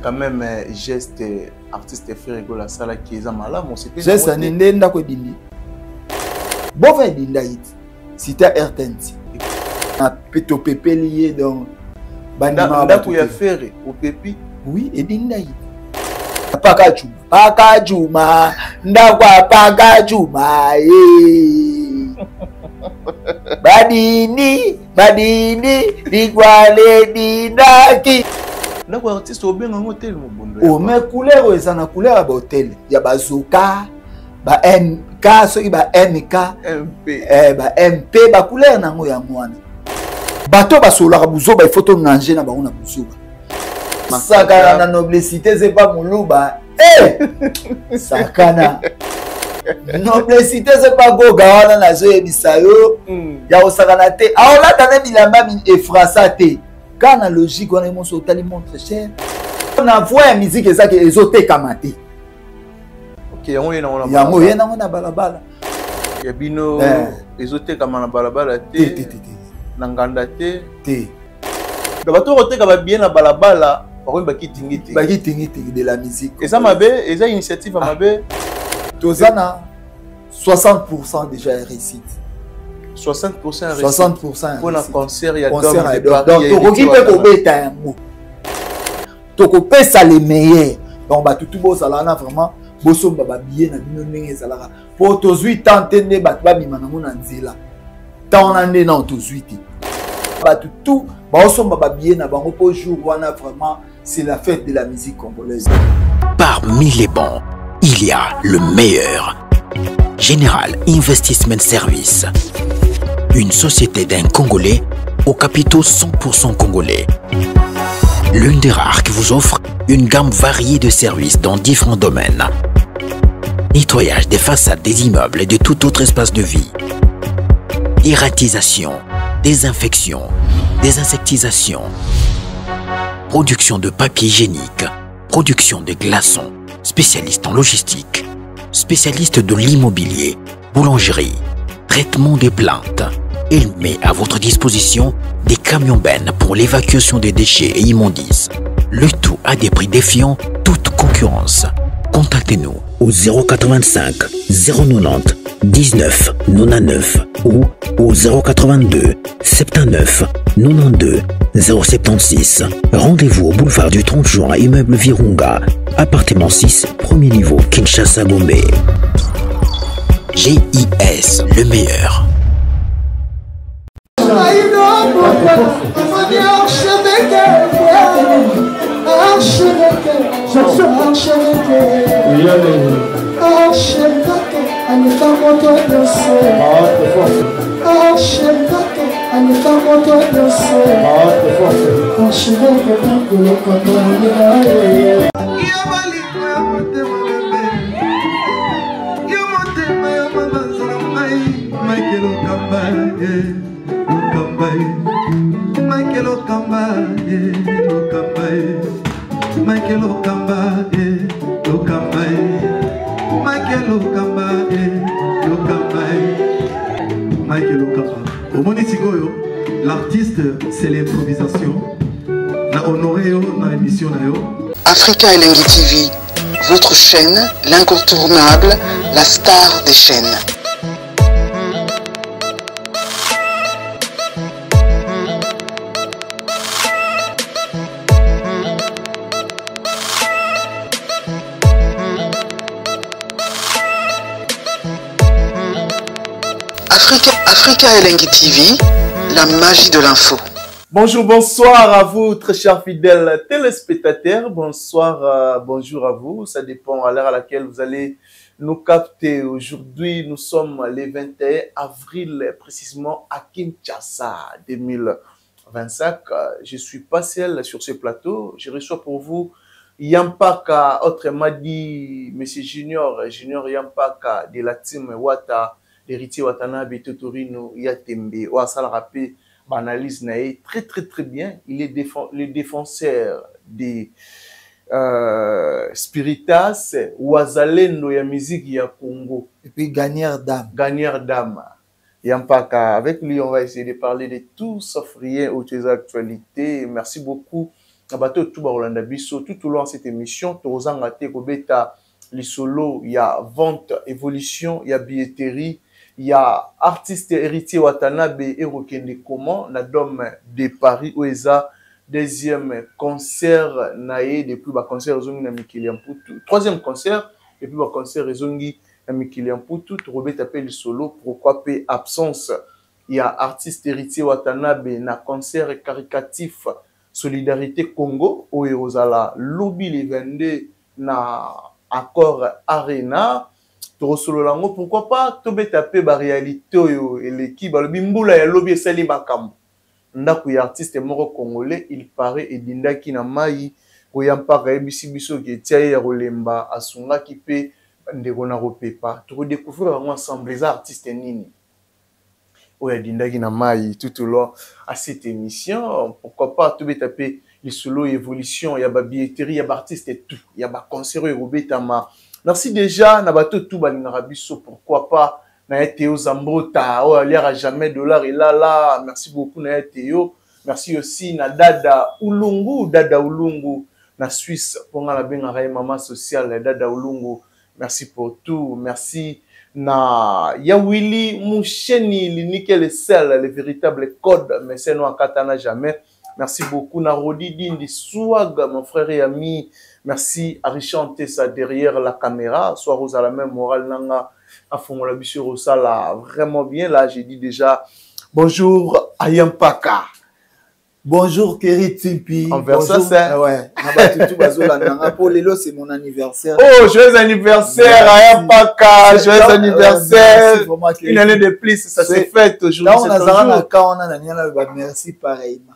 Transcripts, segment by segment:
quand même geste artiste fait rigoler ça là qui est malade mon c'est geste nenda ko dindi bon fait dinda it c'était RTNC a peto pépé lié donc banda ko ya faire au pépi oui et dinda it Pakajuma ndakwa Pakajuma badini digwale dinaki ndako artiste obenga hotel mo bondo o me couleur eza na couleur ya hotel ya bazuka ba MK soki ba MK MP ba MP ba couleur nango ya mwana bato basolaka buzoba ifoto nanje na bango na buzoba sakana na noblecité c'est pas muluba sakana noblecité c'est pas goga wana na zo yebisa yo ya osakana te aolata na bilamba efrasa te kana logique wana monso tali montre cher na voix ya musique ezaki ezotekama te ok yango yena na balabala ya bino ezotekama na balabala te na nganda te bato oteka ba bien na balabala bakitingiti de la musique et ça mabe eza initiative mabe tozana 60% déjà réussite 60% pour un concert ya donc tokoki pe kobeta yango tokopesa le meilleur donc bato tout bozala vraiment bosomba babillet na bino ndenge ezalaka po tozwi tante nde bato babima nango na nzela ntango na nde na tozwi te bato tout baosomba babillet na bango po jour wana vraiment c'est la fête de la musique congolaise. Parmi les bons, il y a le meilleur. Général Investment Service. Une société d'un Congolais aux capitaux 100% congolais. L'une des rares qui vous offre une gamme variée de services dans différents domaines. Nettoyage des façades des immeubles et de tout autre espace de vie. Irratisation, désinfection, désinsectisation. Production de papier hygiénique, production de glaçons, spécialiste en logistique, spécialiste de l'immobilier, boulangerie, traitement des plaintes. Il met à votre disposition des camions-bennes pour l'évacuation des déchets et immondices. Le tout à des prix défiant toute concurrence. Contactez-nous au 085 090 19 99 ou au 082 79 92 076. Rendez-vous au boulevard du 30 juin, immeuble Virunga, appartement 6, premier niveau, Kinshasa, Gombe. GIS, le meilleur. L'artiste, c'est l'improvisation. La honoré dans l'émission. Africa Elengi TV, votre chaîne, l'incontournable, la star des chaînes. Africa Elengi TV, la magie de l'info. Bonjour, bonsoir à vous, très chers fidèles téléspectateurs. Bonsoir, bonjour à vous. Ça dépend à l'heure à laquelle vous allez nous capter. Aujourd'hui, nous sommes le 21 avril, précisément à Kinshasa 2025. Je suis pas seul sur ce plateau. Je reçois pour vous Yampaka, autrement dit, Monsieur Junior Yampaka de la team Wata, l'héritier Watanabe Totorino Yatembe, Ouassal Rapé. Analyse naïe très bien. Il est le défenseur des Spiritas Ouazalendo ya musique ya Congo et puis gagneur d'âme. Yampaka, avec lui on va essayer de parler de tout sauf rien aux actualités. Merci beaucoup na bato tout ba Rolanda biso tout au long de cette émission tozanga te kobeta les solos, il y a vente, évolution, il y a billetterie, il y a artiste héritier Watanabe et Rokende Comment, la Dome de Paris, où il y a deuxième concert naé depuis le concert Zongi na Mikili Mputu, troisième concert et puis le concert Zongi na Mikili Mputu, Robert appelle le solo, pourquoi pas absence. Il y a artiste héritier Watanabe na concert caricatif Solidarité Congo, où il y a lobby les 22 na accord Arena, pourquoi pas tobe taper ba réalité et l'équipe le bimbula ya lobby sali bakam ndako ya artiste moko congolais il paraît et dindaki na mai koyampa ka ebisi biso ke tia ya rolemba asunga ki pe ndeko na ropepa to découvrir ensemble les artistes nini oya dindaki na mai tout au long à cette émission. Pourquoi pas tobe taper les solo évolution, il y a ba billetterie, il y a ba artiste et tout, il y a ba concert Robetama. Merci déjà na bato tout balingara biso, pourquoi pas na Théo Zambota, oh il y aura jamais dollar et là merci beaucoup na Théo. Merci aussi na Dada Ulungu na Suisse pour la bengara maman sociale Dada Ulungu. Merci pour tout, merci na Yawili Moucheni l'inique sel le véritable code mais c'est non katana jamais. Merci beaucoup na Rodi Dindi Swag mon frère et ami. Merci à Richard Tessa derrière la caméra. Soit Rosa la même morale nanga à fond la biche Rosa là vraiment bien là j'ai dit déjà bonjour Ayampaka. Bonjour Kerry Timpi. Envers ça c'est ouais. Nabatutu bazola nanga pour lelo c'est mon anniversaire. Oh joyeux anniversaire Ayampaka, joyeux anniversaire. Une année de plus ça s'est fait aujourd'hui c'est ton jour. Là on a naniana ba merci pareillement.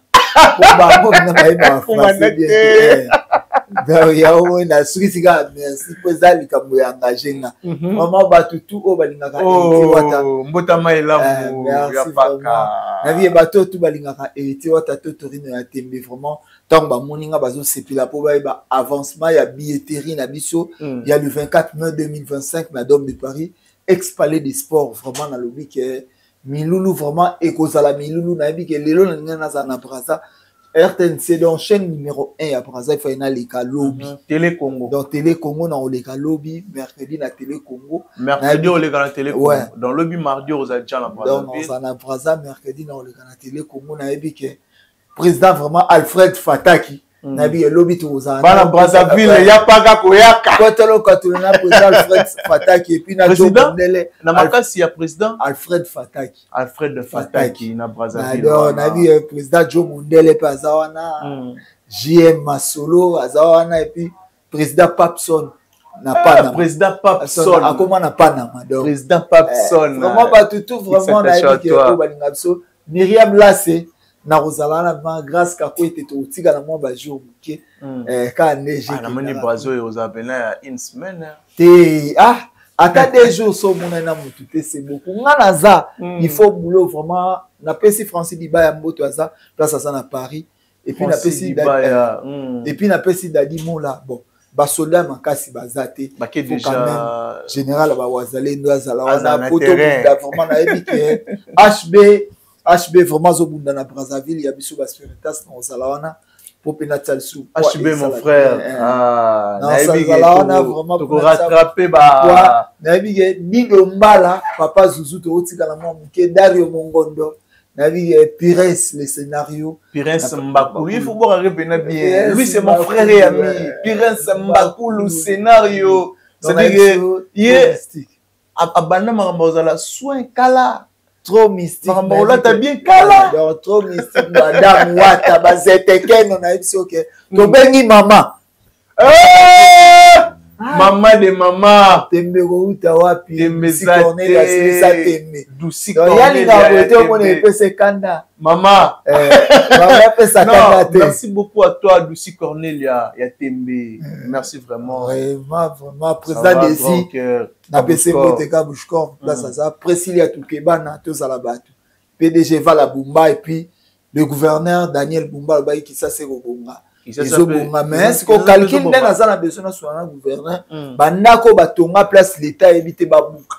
Pour bango na ba français bien. Yao na suisiga merci président likambo ya engagé na maman batutu o balingaka héritier wata mbotama elamu ya paka na vie bato tout balingaka héritier wata to torino ya tembe vraiment tant ba moninga bazo sepila po ba avancement ya billetterie na biso il y a le 24 mai 2025 na Dome de Paris ex-palais des sports vraiment na lobby que milulu vraiment ekozala milulu na bi que lelo na za na Braza RTNC donc chaîne numéro 1 à Braza il faut na leka lobby Télé Congo donc Télé Congo na leka lobby mercredi na Télé Congo mercredi on leka na Télé Congo dans lobby mardi on a déjà la Braza donc on na Braza mercredi na leka na Télé Congo na bi que président vraiment Alfred Fataki na bi lobby to za bana Brazzaville ya paka koyaka kotelo katulina président Alfred Fataki et puis na Jomondele na makasi ya président Alfred Fataki na Brazzaville alors na bi président Jomondele pazawana JM Masolo azawana et puis président Papson na Panama président Papson akoma na Panama donc président Papson vraiment pas tout vraiment na bi que balinga biso Myriam Lassé na Rosalana ma grâce ka ko était au tiga na moi ba jour muke ka neige na moni bazo et Rosabena une semaine te ata des jours so mona na mutu te c'est beaucoup ngana za il faut boulot vraiment na pesi Francis Dibaya mboto aza place à ça na Paris et puis na pesi Dibaya et puis na pesi Dadi Mola bon ba soldat makasi bazate ba ke déjà général ba wazale ndo azala wana poto vraiment na ebike HB vraiment zobunda na Brazzaville ya biso ba spiritas na Ozalawana pour penatal sou HB mon frère na Ozalawana vraiment pour rattraper ba na bige Nido Mbala papa Zuzu to otika na mo muke Dario Mongondo na bige Pires le scénario Pires Mbaku il faut voir revenir bien lui c'est mon frère et ami Pires Mbaku le scénario c'est-à-dire mystique abanda marambozala soin kala trop mystique. Marambola t'as bien kala. Trop mystique. Madame Wata bazeteke non a dit ok. To bengi maman. Maman de maman. Tembe go uta wapi. Tembe Corne la sisa tembe. Douci Corne. Yali na bote on est pese kanda. Maman. Maman pese kanda. Merci beaucoup à toi Douci Cornelia ya tembe. Merci vraiment. Vraiment président Desi. Na PC Moteka Bouchkor place à ça Priscilla Tukebana tous à la batte PDG Vala Bumba et puis le gouverneur Daniel Bumba qui ça c'est Robonga ils ont Bumba mais ce qu'on calcule dans ça la besoin sur un gouverneur bandako batonga place l'état éviter babuka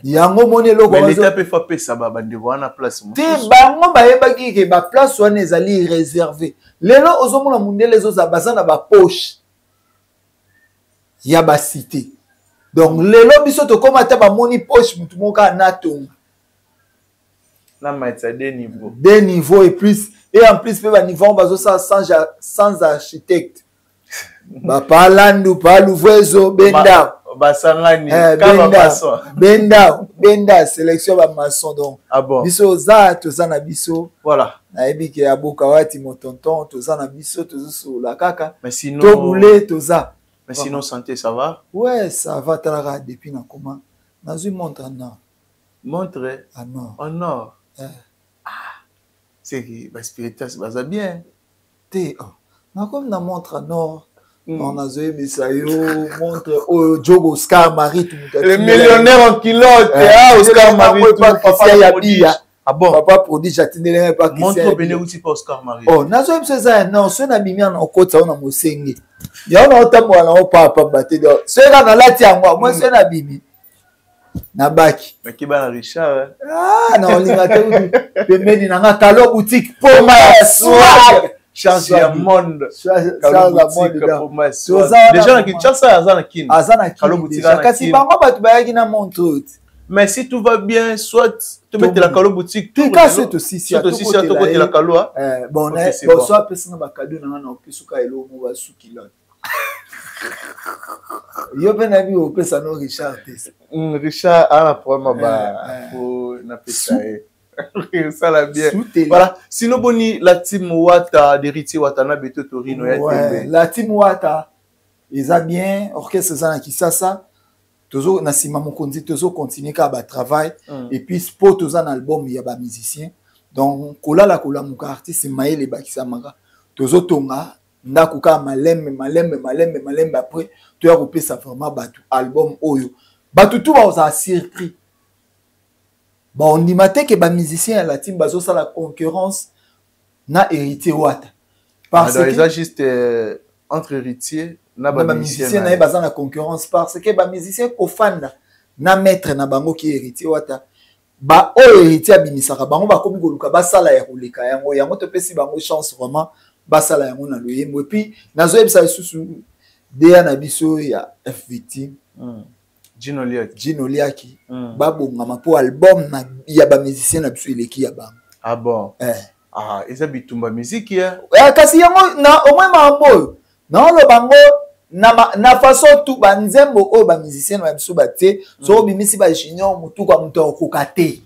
yango moni eloko mais l'état peut faire paix ça bande wana place te bango bayebaki ke ba place wana ezali réservé lelo ozomona mundele ezoza baza na ba poche ya ba cité donc lelo biso tokoma ta ba moni poche mutu moka natonga na maître des niveaux et plus et en plus pe ba niveau bazo ça sans architecte ba palandu pa luvwezo benda basangani benda sélection ba maçon donc biso za toza na biso voilà nayebi ke aboka wati motonton toza na biso tozo la kaka mais sinon to boulé toza mais sinon santé ça va ouais ça va talaka depuis na comment dans une montre en or montre en or c'est que ba spiritus baza bien te na comme na montre en or on a zoé Misayo montre au Jogo Oscar Marie tout le millionnaire en culotte Oscar Marie papa ya bia bon papa prodige atindele pas qui montre bene aussi pas Oscar Marie na zoé ça non so na bimia na okota on na mosenge ya na otambo na o papa baté do so na lati ya moi so na bimi na baki mais qui ba Richard na olinga te pembeni na nga kalo boutique pour ma swag change ya monde déjà na Kinshasa azana kin kasi bango batu bayaki na montre mais si tout va bien soit te mettre la calo boutique tout cas c'est aussi si to côté la calo bon soit personne ba cadeau na na opisuka elo mo ba sukila yo pe na bi opesa no Richard a problème ba pour na pesa ça la bien voilà sinon boni la team Wata d'héritier Watana Beto Torino ouais la team Wata ils a bien orchestre ça qui ça tozo na sima mokonzi tozo continuer ka ba travail et puis sport tozo un album il y a ba musicien donc kola muka artiste maele ba kisamanga tozo tonga ndako ka malembe après tu as coupé ça vraiment batu album oyo batu tout ba za surpris. Bon, on dit que les musiciens la team baso ça la concurrence na héritier Wata. Parce que ils juste entre héritiers na musiciens na baza la concurrence parce que les musiciens ofanda na maître na bango qui héritier Wata. Ba o héritier bimisaka bango ba komi koluka ba sala ya koleka yango to pesi bango chance vraiment ba sala yango na loyembo et puis nazo ebisa susu deya na biso ya F victime. Gino Liaki babongama po album na ya ba musicien na biso eleki ya bango bon eza bitumba musique ya kasi yango na au moins mambo na lo bango na façon tout ba nzembo o ba musicien na biso baté so bimisi ba junior mutu kwa mutu okokate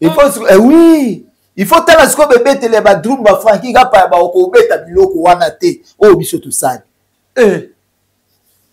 il faut oui il faut tala siko bébé tele ba drum ba franki ga pa ba okobeta biloko wana te o biso to sali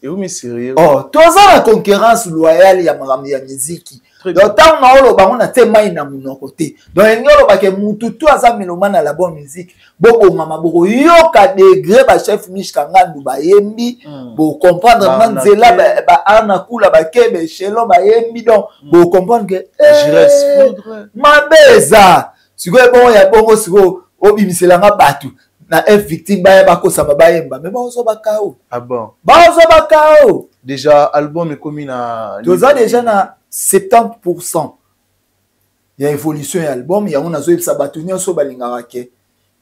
et où mais sérieux toi ça la concurrence loyale ya marambi ya musique donc tant na olo bango na tema ina munoko te donc ngolo ba ke mutu to aza melomana la bonne musique bobo mama boko yoka degré ba chef Mich Kangandu ba yembi bo comprendre manzela ba ana kula ba kebe chelo ba yembi donc bo comprendre que je reste mabeza siko bon ya bongo siko obimisela nga batu na F victime ba ko sama ba yemba mais ba ozo ba kao bon ba ozo ba kao déjà album est commis na toza déjà na 70% ya évolution ya album ya on azo yebisa batu nyonso balingaka ke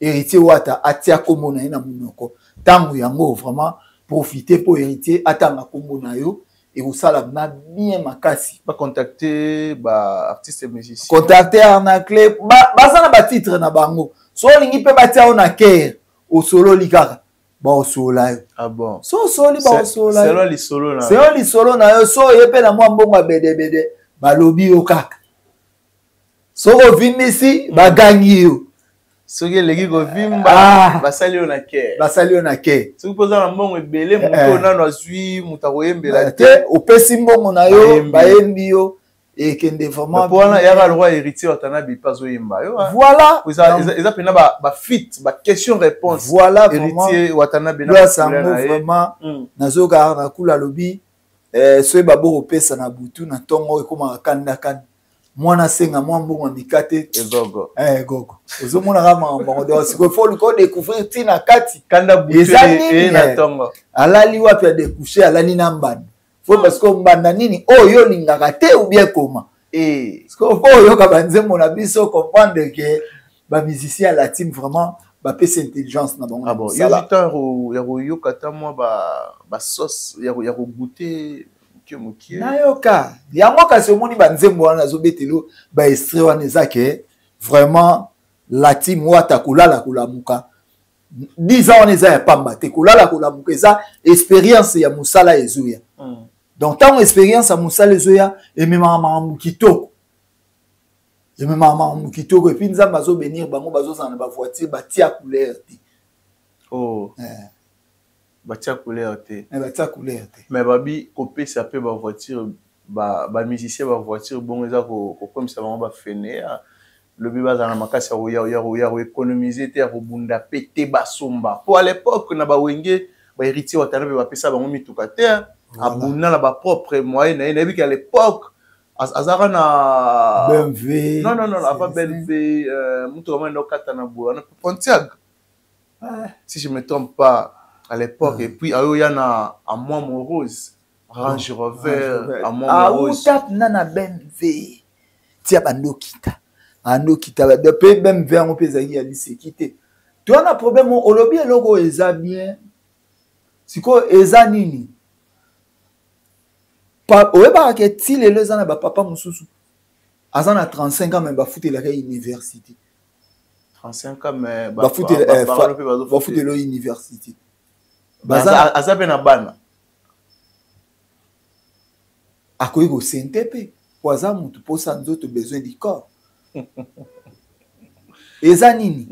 héritier Wata atia kombo na ye na munoko tango yango vraiment profiter pour héritier atanga kombo na yo et vous sala na bien makasi pas contacter ba artiste musicien contacter Arnacle ba sana ba titre na bango so lingi pe batia on a cœur au solo likaka ba o sola bon so soli ba o sola c'est li solo na yo so yepe na mwa mbongo bede ba lobi yo kaka so ko vimisi ba gangi yo so ke legi ko vimba ba sali na ke so ko za na mbongo ebele muto na no zui mutako yembela te opesi mbongo na yo ba yembi yo et kende vraiment pour na ya le roi héritier Watana bipazo yemba yo voilà ils pena ba fit ba question réponse voilà héritier Watana bena vraiment nazo ga na kula lobi so ba bo opesa na butu na tongo ekoma kanda mwana senga mwa mbongo mikate gogo gogo ozo mona kama mbongo do siko faut ko découvrir tina kati kanda butu et na tongo alali wapi a découcher alali na mbani faut parce que mbanda nini oyo lingaka te ou bien comment parce que oyo ka banzembo na biso comprendre que ba musicien la team vraiment ba pèse intelligence na bango. Ah bon, il y a du temps yo kata moi ba sauce ya goûter que mokie. Na yoka yango kasi omoni banzembo wana zo betelo ba extrait wana ezake vraiment la team wata kulala kulamuka 10 ans on eza ya pamba te kulala kulamuka eza expérience ya musala ezuya. Donc tant expérience ya musala ezuya et même maman kitoko. Et même maman kitoko et puis nzamba bazo venir bango bazo sana ba voiture ba tia couleur te. Oh. Batia couleur te. Batia couleur te. Mais babi copé ça peut ba voiture ba musicien ba voiture bon eza ko comme ça bango ba fene le biba za na makasi ya économiser te ya bunda pété basomba. Pour à l'époque na ba wenge ba héritier wa tanabe ba pesa bango mituka te abunda na ba propre moyen na bi à l'époque azara na BMW. Non pas BMW mutu kama ndo kata na bo na Pontiac. Si je me trompe pas à l'époque et puis ayo yana à moi mon rose Range Rover à moi mon rose nana BMW tia bandokita andokita depuis BMW on peut zaki ya lisekité tu as un problème au lobby eloko eza bien siko eza nini pa oyeba ke ti lelo eza na ba papa mususu azana 35 ans même ba futela ka université 35 ans mais ba futela université baza azabe na bana akoyi ko sentepe poza mutu posa nzoto besoin du corps eza nini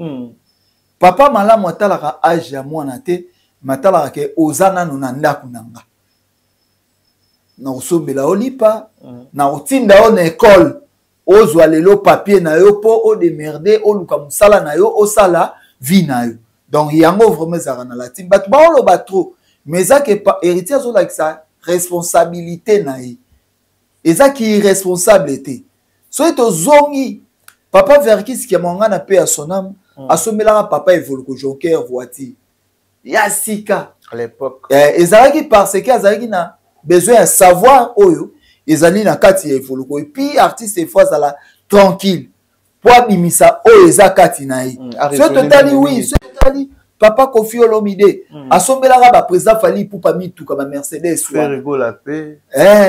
papa malamu atalaka age ya mwana te matalaka ke oza nano na ndako nanga na osombela olipa na otinda o na école ozwa lelo papier na yo po o démerde oluka musala na yo osala vie na yo donc yango vraiment ezalaka na la team bato baoloba trop mais ezaki héritier azolakisa responsabilité na ye ezaki irresponsable te soki tozongi papa Verkis ki ya mongana pe ya sonam asombelaka papa evoluko joker voiture ya sika à l'époque ezalaki parce que azalaki na besoin ya savoir oyo ezali na kati ya evoluko et puis artiste fois azala tranquille po abimisa oyo eza kati na ye so totali oui so totali papa Kofi Olomide asombelaka ba président Fally Ipupa mituka ba Mercedes faire rigola pe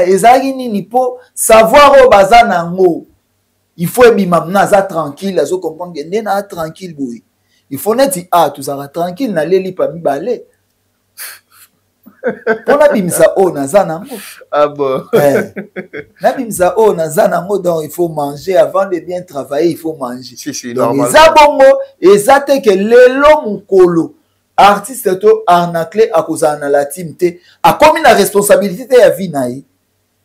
ezalaki nini po savoir oyo baza nango il faut ebima na aza tranquille azo comprendre que nde na tranquille boye il faut neti tozala tranquille na leli pa mibale pona bimisa o naza nango bon na bimisa o naza nango donc il faut manger avant de bien travailler il faut manger donc eza bongo eza te ke lelo mukolo artiste to arnacle akozala na la team te akomi na responsabilité te ya vie na ye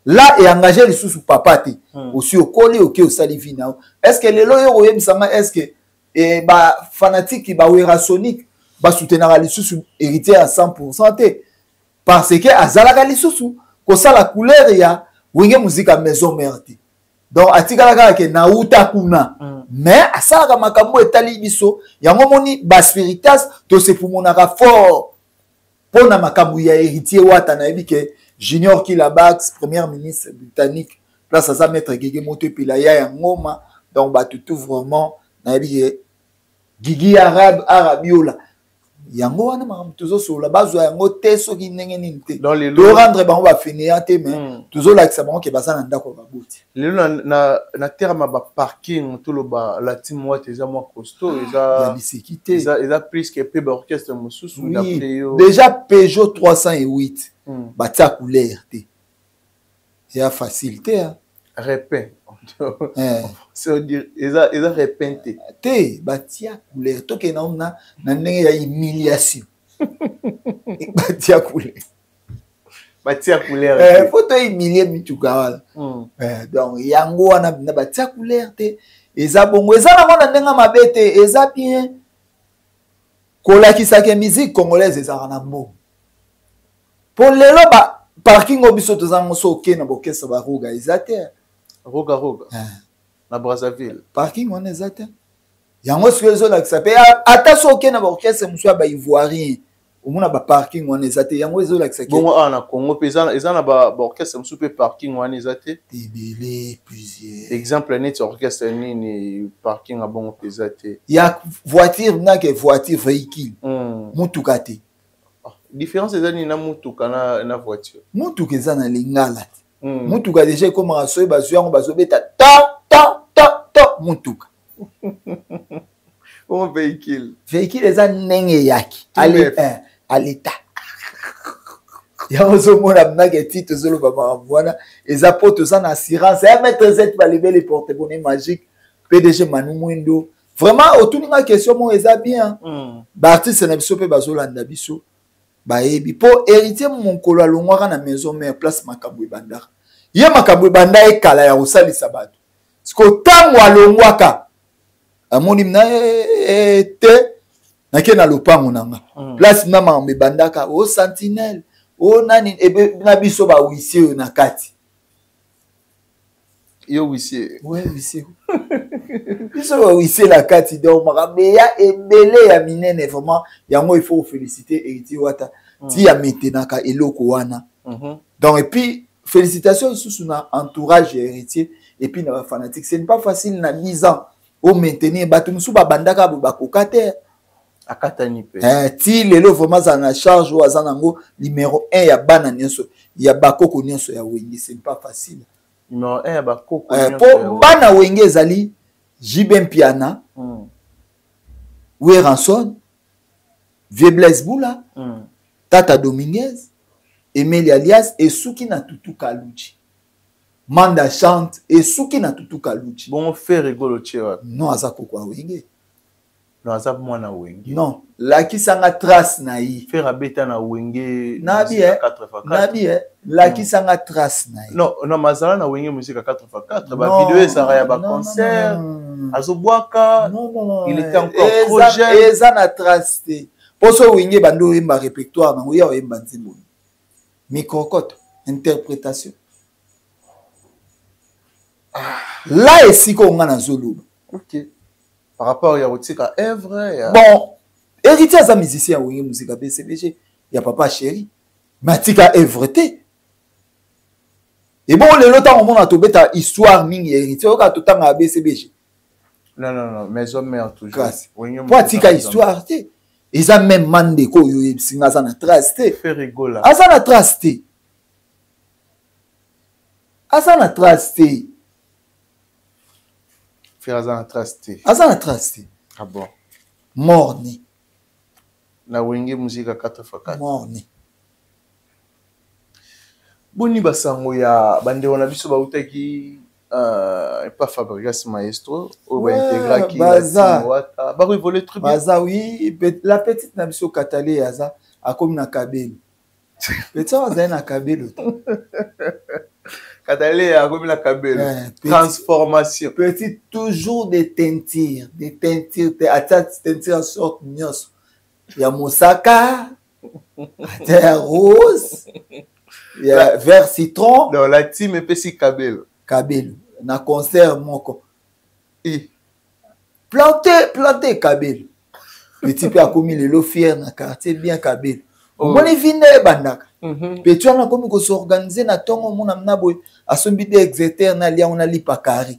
là et engagé lisusu papa te aussi okoli oke osali vie na est-ce que lelo yo oyebisanga est-ce que ba fanatique ba wera sonic ba soutenara lisusu héritier à 100% te parce que azalaka lisusu kosala couleur ya wenge muzika maison mère te donc atikalaka ke na uta kuna mais asalaka makambo etali biso yango moni ba spiritas to se pumonaka fort pona makambo ya héritier wata na yebi ke Junior Kilabax premier ministre britannique place à ça maître Gigi Moto Pilaya ya ngoma donc ba tout vraiment na yebi ke Gigi arabiola yango wana makambo tozosola bazwa yango te soki ndenge nini te to rendre bango bafainéant te mais tozolakisa bango ke baza na ndako ya baboti lelo na terme ba parking toloba la team wate eza mwa costaud eza bisiki te eza plus que pe ba orchestre mosusu déjà Peugeot 308 batia couleur te ya facile te repeint c'est dire eza repeinté te batia couleur toke na ndenge ya humiliation batia couleur faut to humilier mituka wala donc yango wana batia couleur te eza bongo eza na mona ndenge mabe te eza bien kolakisa ke musique congolaise eza na mbo pour lelo ba parking obiso tozango so ke na bokesa ba ruga eza te Roga na Brazzaville parking on eza te yango soki ezolakisa mpe ata soki na baorchestre mosusu ya baivoirien omona ba parking wana ezate yango ezolakisa bon na Congo pesa ezana ba orchestre msupe parking wana ezate ebele plusieurs exemple net orchestre nini parking a bon pesa te ya voiture na ke voiture véhicule mutuka te différence ezani na mutuka na voiture mutuka eza na lingala mutuka déjà ekomaka soki bazwi yango bazobeta ta mutuka bon véhicule eza ndenge yaki à l'état yango ozomona mnake ti tozoloba makambo wana eza po toza na assurance ya maître z balebe les porte-monnaie magique PDG Manu Mwindo vraiment otuninga question mo eza bien baartiste na biso mpe bazolanda biso bayebi po héritier monkolo alongwaka na maison mère place makambo ebandaka ye makambo ebanda ekala ya kosalisa bato siko ntango alongwaka amoni mna te nake na lopango nanga place na makambo ebandaka o sentinelle o nani na biso bawisie oyo na kati yo wisie wisie biso bawisie na kati donc makambo ya ebele ya minene vraiment yango il faut féliciter héritier wata ti ya metenaka eloko wana donc et puis félicitations sous na entourage héritier et puis na fanatique ce n'est pas facile na 10 ans au maintenir bato musu babandaka bakoka te akatani pe ti lelo vraiment za na charge ou za nango numéro 1 ya bana nyonso ya bakoko nyonso ya wengi c'est pas facile numéro 1 ya bakoko po bana wengi ezali Jibem Piana Weranson Vieux Blaise Boula Tata Dominguez Emile Alias et Suki na Tutu Kaluchi Manda chante et Suki na Tutu Kaluchi bon fait rigolo tchewa non azako kwa wengi non azab mwana wengi non laki sanga trace na yi faire abeta na wengi nabi laki sanga trace na yi non mazala na wengi musique 4x4 ba vidéo esara ya ba concert azobwaka il était encore trop jeune eza na trace te poso wengi bando yemba répertoire nango ya yemba nzimbo microcote interprétation là esiko nga na zoloba OK par rapport à Rotika œuvre bon héritier za musicien wengi musique BCBG ya papa chéri matika œuvre te et bon lelo ta on a tobeta histoire mingi héritier oka totanga BCBG non maison mère toujours po atika histoire te eza même mandeko oyo yebisinga aza na trace te fait rigola aza na trace te faire azana traste azana traste ah bon morni na wenge musique 4x4 morni boni basango ya bande wana biso bautaki pas Fabrice Maestro au ba intégraki wata ba voler très bien baza oui la petite na biso Katale aza akomi na kabelo petit aza na kabelo Katale akomi na kabelo transformation petit toujours des teintures attaque teinture en sorte nyos ya mosaka ya rose ya vert citron dans la team epesi kabelo na concert moko planté kabelo petit pe akomi lelo fier na quartier bien kabelo omoni vinde bandaka petit wana akomi ko s'organiser na tongo mona mna boy asombi de exeter na lia ona lipakari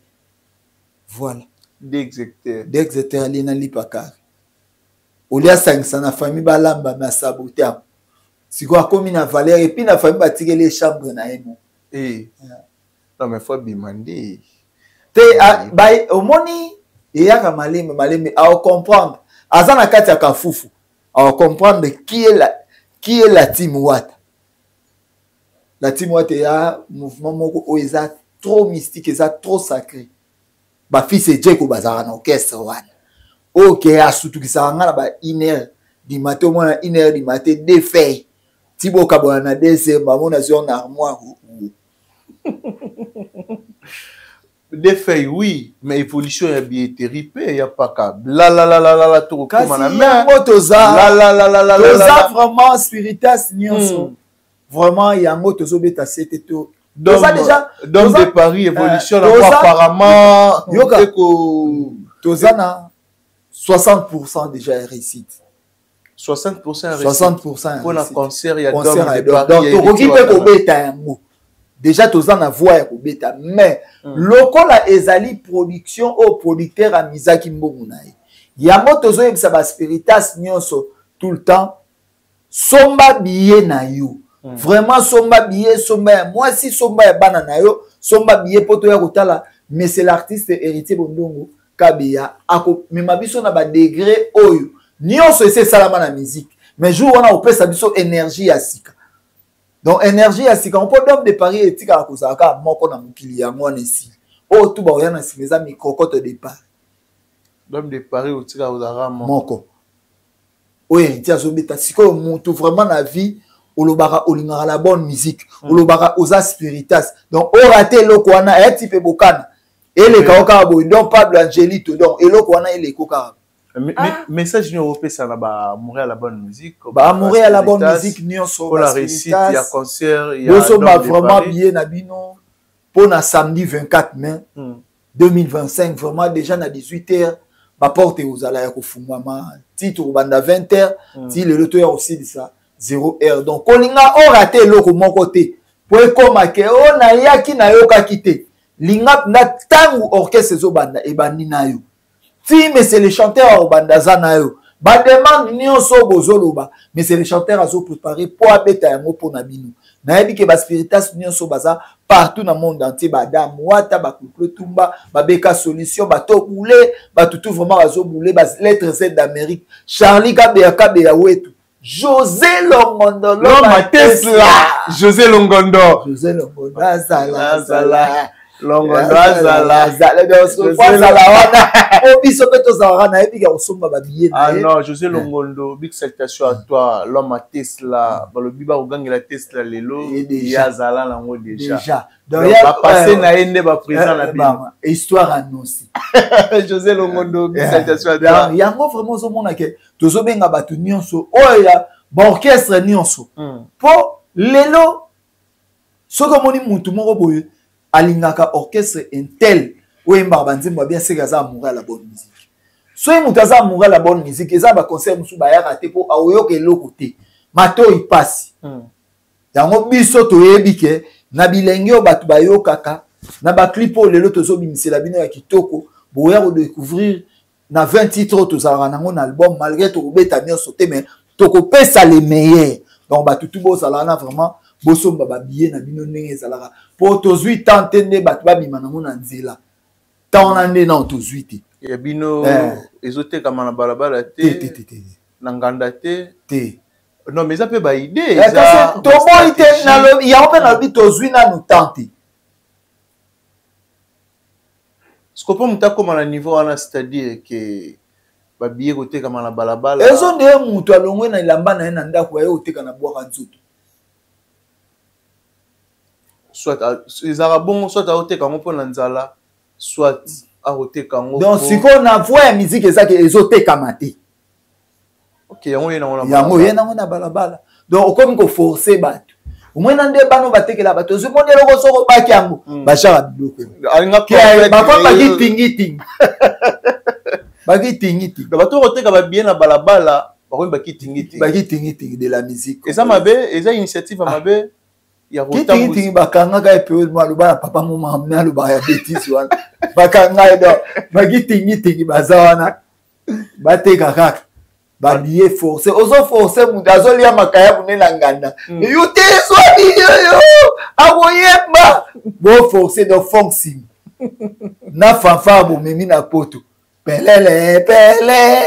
voilà d'exeter ali na lipakari olia sangisa na famille balamba na saboter siko akomi na valeur et puis na famille batikeli les chambres na eno non mais faut demander te bay omoni eyaka maleme à comprendre azana kati ya kafufu à comprendre qui est la team Wata. La team Wata ya mouvement moko oeza trop mystique, eza trop sacré. Ba fils et Jeko bazara na orchestre wana. OK, asutu kisanga na ba 1h du matin, moins 1h du matin des feuilles. Tibo kabona na décembre, mona sur na armoire. Des feuilles, oui, mais évolution ya billetterie, il n'y a pas qu'à la tout comme on a mis. Toza vraiment spiritas nyonso. Vraiment il y a un mot tozo beta c'était tout. Toza déjà d'homme de Paris évolution apparemment toza na 60% déjà réussite. 60% 60% pour un concert, il y a concert d'hommes de donc Paris. tokoki pe kobeta yango déjà toza na voix ya kobeta mais lokola ezali production au producteur amizaki mbongo na ye yango tozoyebisa ba Spiritas nyonso tout le temps somba billet na yo vraiment somba billet somba ya mwasi somba ya bana na yo somba billet poto ya kotala mais c'est l'artiste héritier Bondongo Kabeya akomema biso na ba degré oyo nyonso ese salama na musique mais jour wana opesa biso énergie ya sika donc énergie ya sika on peut d'homme de Paris etika kozaka moko na mokili ya mwana esi o tout ba oyana simeza microcote de Paris d'homme de Paris otika kozaka moko o héritier azobeta siko mutu vraiment na vie olobaka olingaka la bonne musique olobaka oza Spiritas donc o raté loko wana et type bokana eleka oka boy donc Pablo Angelito donc eloko wana eleko ka message ni européen ça na ba mourir la bonne musique ba mourir la bonne musique nyonso pour la réussite il y a concert il y a boso ba vraiment bien na bino pour na samedi 24 mai 2025 vraiment déjà na 18h ba porte aux ala ya kofungwama titre banda 20h ti le loto ya aussi ça 0h donc kolinga o raté eloko moko te po ekoma ke o na yaki na yoka kité linga na tangu orchestre zo banda e bandi na yo si mais c'est le chanteur au bandaza na yo ba demande nyonso bozoloba mais c'est le chanteur azo préparer pour abeta yango pour na bino na yebi ke ba Spiritas nyonso baza partout na monde entier ba dame wata ba Kuklo Tumba ba Beka Solution ba to boulé ba tout vraiment azo boulé ba lettre Z d'Amérique Charlie Kabeya wetu José Longondo Loma Tesla José Longondo azala Longondo azala obiso pe tozala na epi ka osomba ba billet ah non José Longondo big salutation à toi Loma Tesla balobi ba ogangela Tesla lelo ya azala nango déjà donc ba passer na ende ba présent na bino histoire annonce José Longondo big salutation à toi yango vraiment zo mona ke tozo benga batu nyonso oya ba orchestre nyonso po lelo soko moni mutu moko boye alingaka orchestre intel oyemba banzimba bien c'est ça amoureux à la bonne musique soy mutu aza amoureux à la bonne musique eza ba concert musu ba ya raté po aoyoka eloko te mato ipasi yango biso toyebi ke na bilenge o batu bayokaka na ba clip o lelo tozo bimisela bino ya kitoko boya ko découvrir na 20 titres tozalaka nango na album malgré to beta nyonso te mais toko pesa les meilleurs donc ba tutu bo salana vraiment bosomba ba billet na bino ndenge ezalaka po tozwi tante nde batu babima nango na nzela taona nde na tozwi te ya bino ezoteka na balabala te na nganda te non mais ça peut ba idée ça to bon ite na lo ya open na bi tozwi na no tante ce qu'on peut mutako na niveau wana c'est-à-dire que ba billet koteka na balabala ezo nde mutu alongwe na ilamba na na ndako ya oteka na bwaka nzoto soit les arabons soit à oteka ngo pona nzala soit à oteka ngo donc siko na voix ya musique ezaki ezoteka mate OK yango yena na balabala donc okomi ko forcer bato omwena nde bano batekela bato zo mondelo ko soko baki yango bashaka biloko bakwa baki tingi baki tingi bato oteka ba bien na balabala bakwa baki tingi de la musique et ça mabe eza initiative mabe ya rotambuzi bakanga epe maloba ya papa mama maloba ya bêtise wana bakanga do baki tingi baza wana bateka kaka ba billet forcé ozo forcé mutu azolia makaya munela nganda yote swali yo awoyeba bo forcé de fonction na fanfare bo memi na poto pelele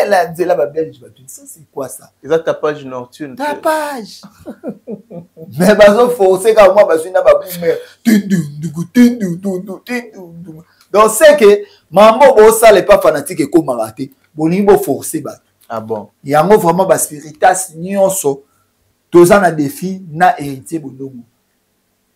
la nzela ba belge ba tout ça c'est quoi ça eza tapage nocturne tapage mais bazo forcé ka moi bazwi na ba boomer donc c'est que mambo bo sale pas fanatique et comme raté bolingi bo forcé ba ah bon yango vraiment ba Spiritas nyonso toza na défi na héritier Bondongo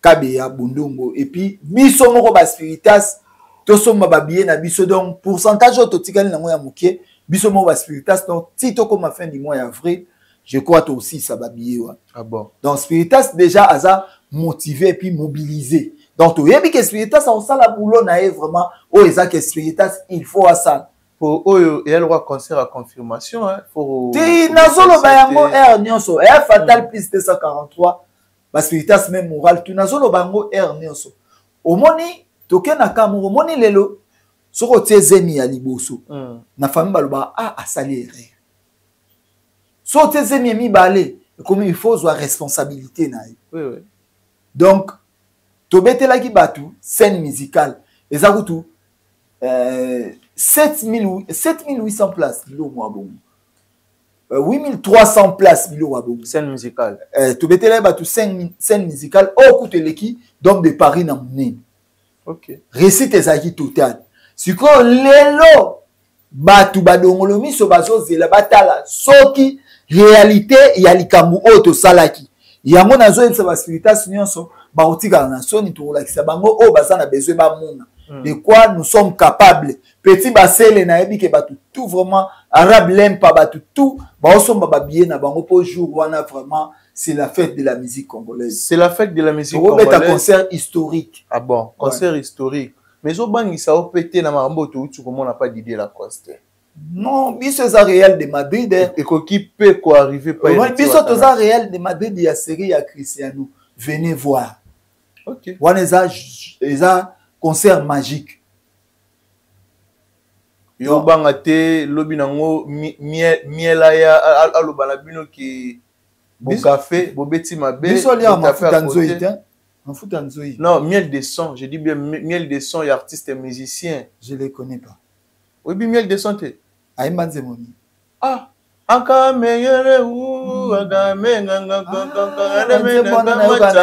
Kabeya Bondongo et puis biso moko ba Spiritas tosomba ba billet na biso donc pourcentage to tikali na moya mokie biso moko ba Spiritas donc si to comme fin du mois d'avril je crois toi aussi ça ba billet wa ah bon donc Spiritas déjà aza motivé et puis mobilisé donc to yebi que Spiritas on sala boulot na vraiment o eza que Spiritas il faut à ça pour eux, il y a le droit concert à confirmation. Ti nazolo bayango air nyonso air fatal plus 243 basilitas même moral tu nazolo bango air nyonso omoni toke na kamuro omoni lelo soko tezemi ya liboso na famille baloba asali erreur so tezemi mibale comme il faut avoir responsabilité na oui. Donc tobetelaki batu scène musicale ezakutu 7800 places bilo mwa bongo 8300 places bilo mwa bongo scène musicale tobetelaki batu scène musicale okuteleki donc de Paris na monene. OK, récite ezalaki total sikoyo lelo batu badongolo miso bazozela batala soki réalité ya likambo oyo tosalaki yango nazoyebisa basilitas nyonso baotikala na soni tokolakisa bango oyo baza na besoin bamona de quoi nous sommes capables petit basele nayebi ke batu tout vraiment arabe lempa batu tout baosomba babillet na bango po jour wana vraiment c'est la fête de la musique congolaise. C'est la fête de la musique congolaise. C'est un concert historique. Ah bon, concert historique. Mais au bangi ça au pété na marambo to tu comment on n'a pas d'idée la concert. Non, biso za réel de Madrid et qui peut quoi arriver pas. Biso to za réel de Madrid ya série ya Cristiano. Venez voir. OK. Wana eza concert magique. Yo banga te lobi nango miela ya alobana bino ki bon café, bobeti mabe. Biso lia mafuta nzoi te. Mafuta nzoi. Non, miel de son, je dis bien miel de son et artiste et musicien. Je les connais pas. Oui, bien miel de son te. Aïman Zemoni. Ah, aka meyere ou aga menganga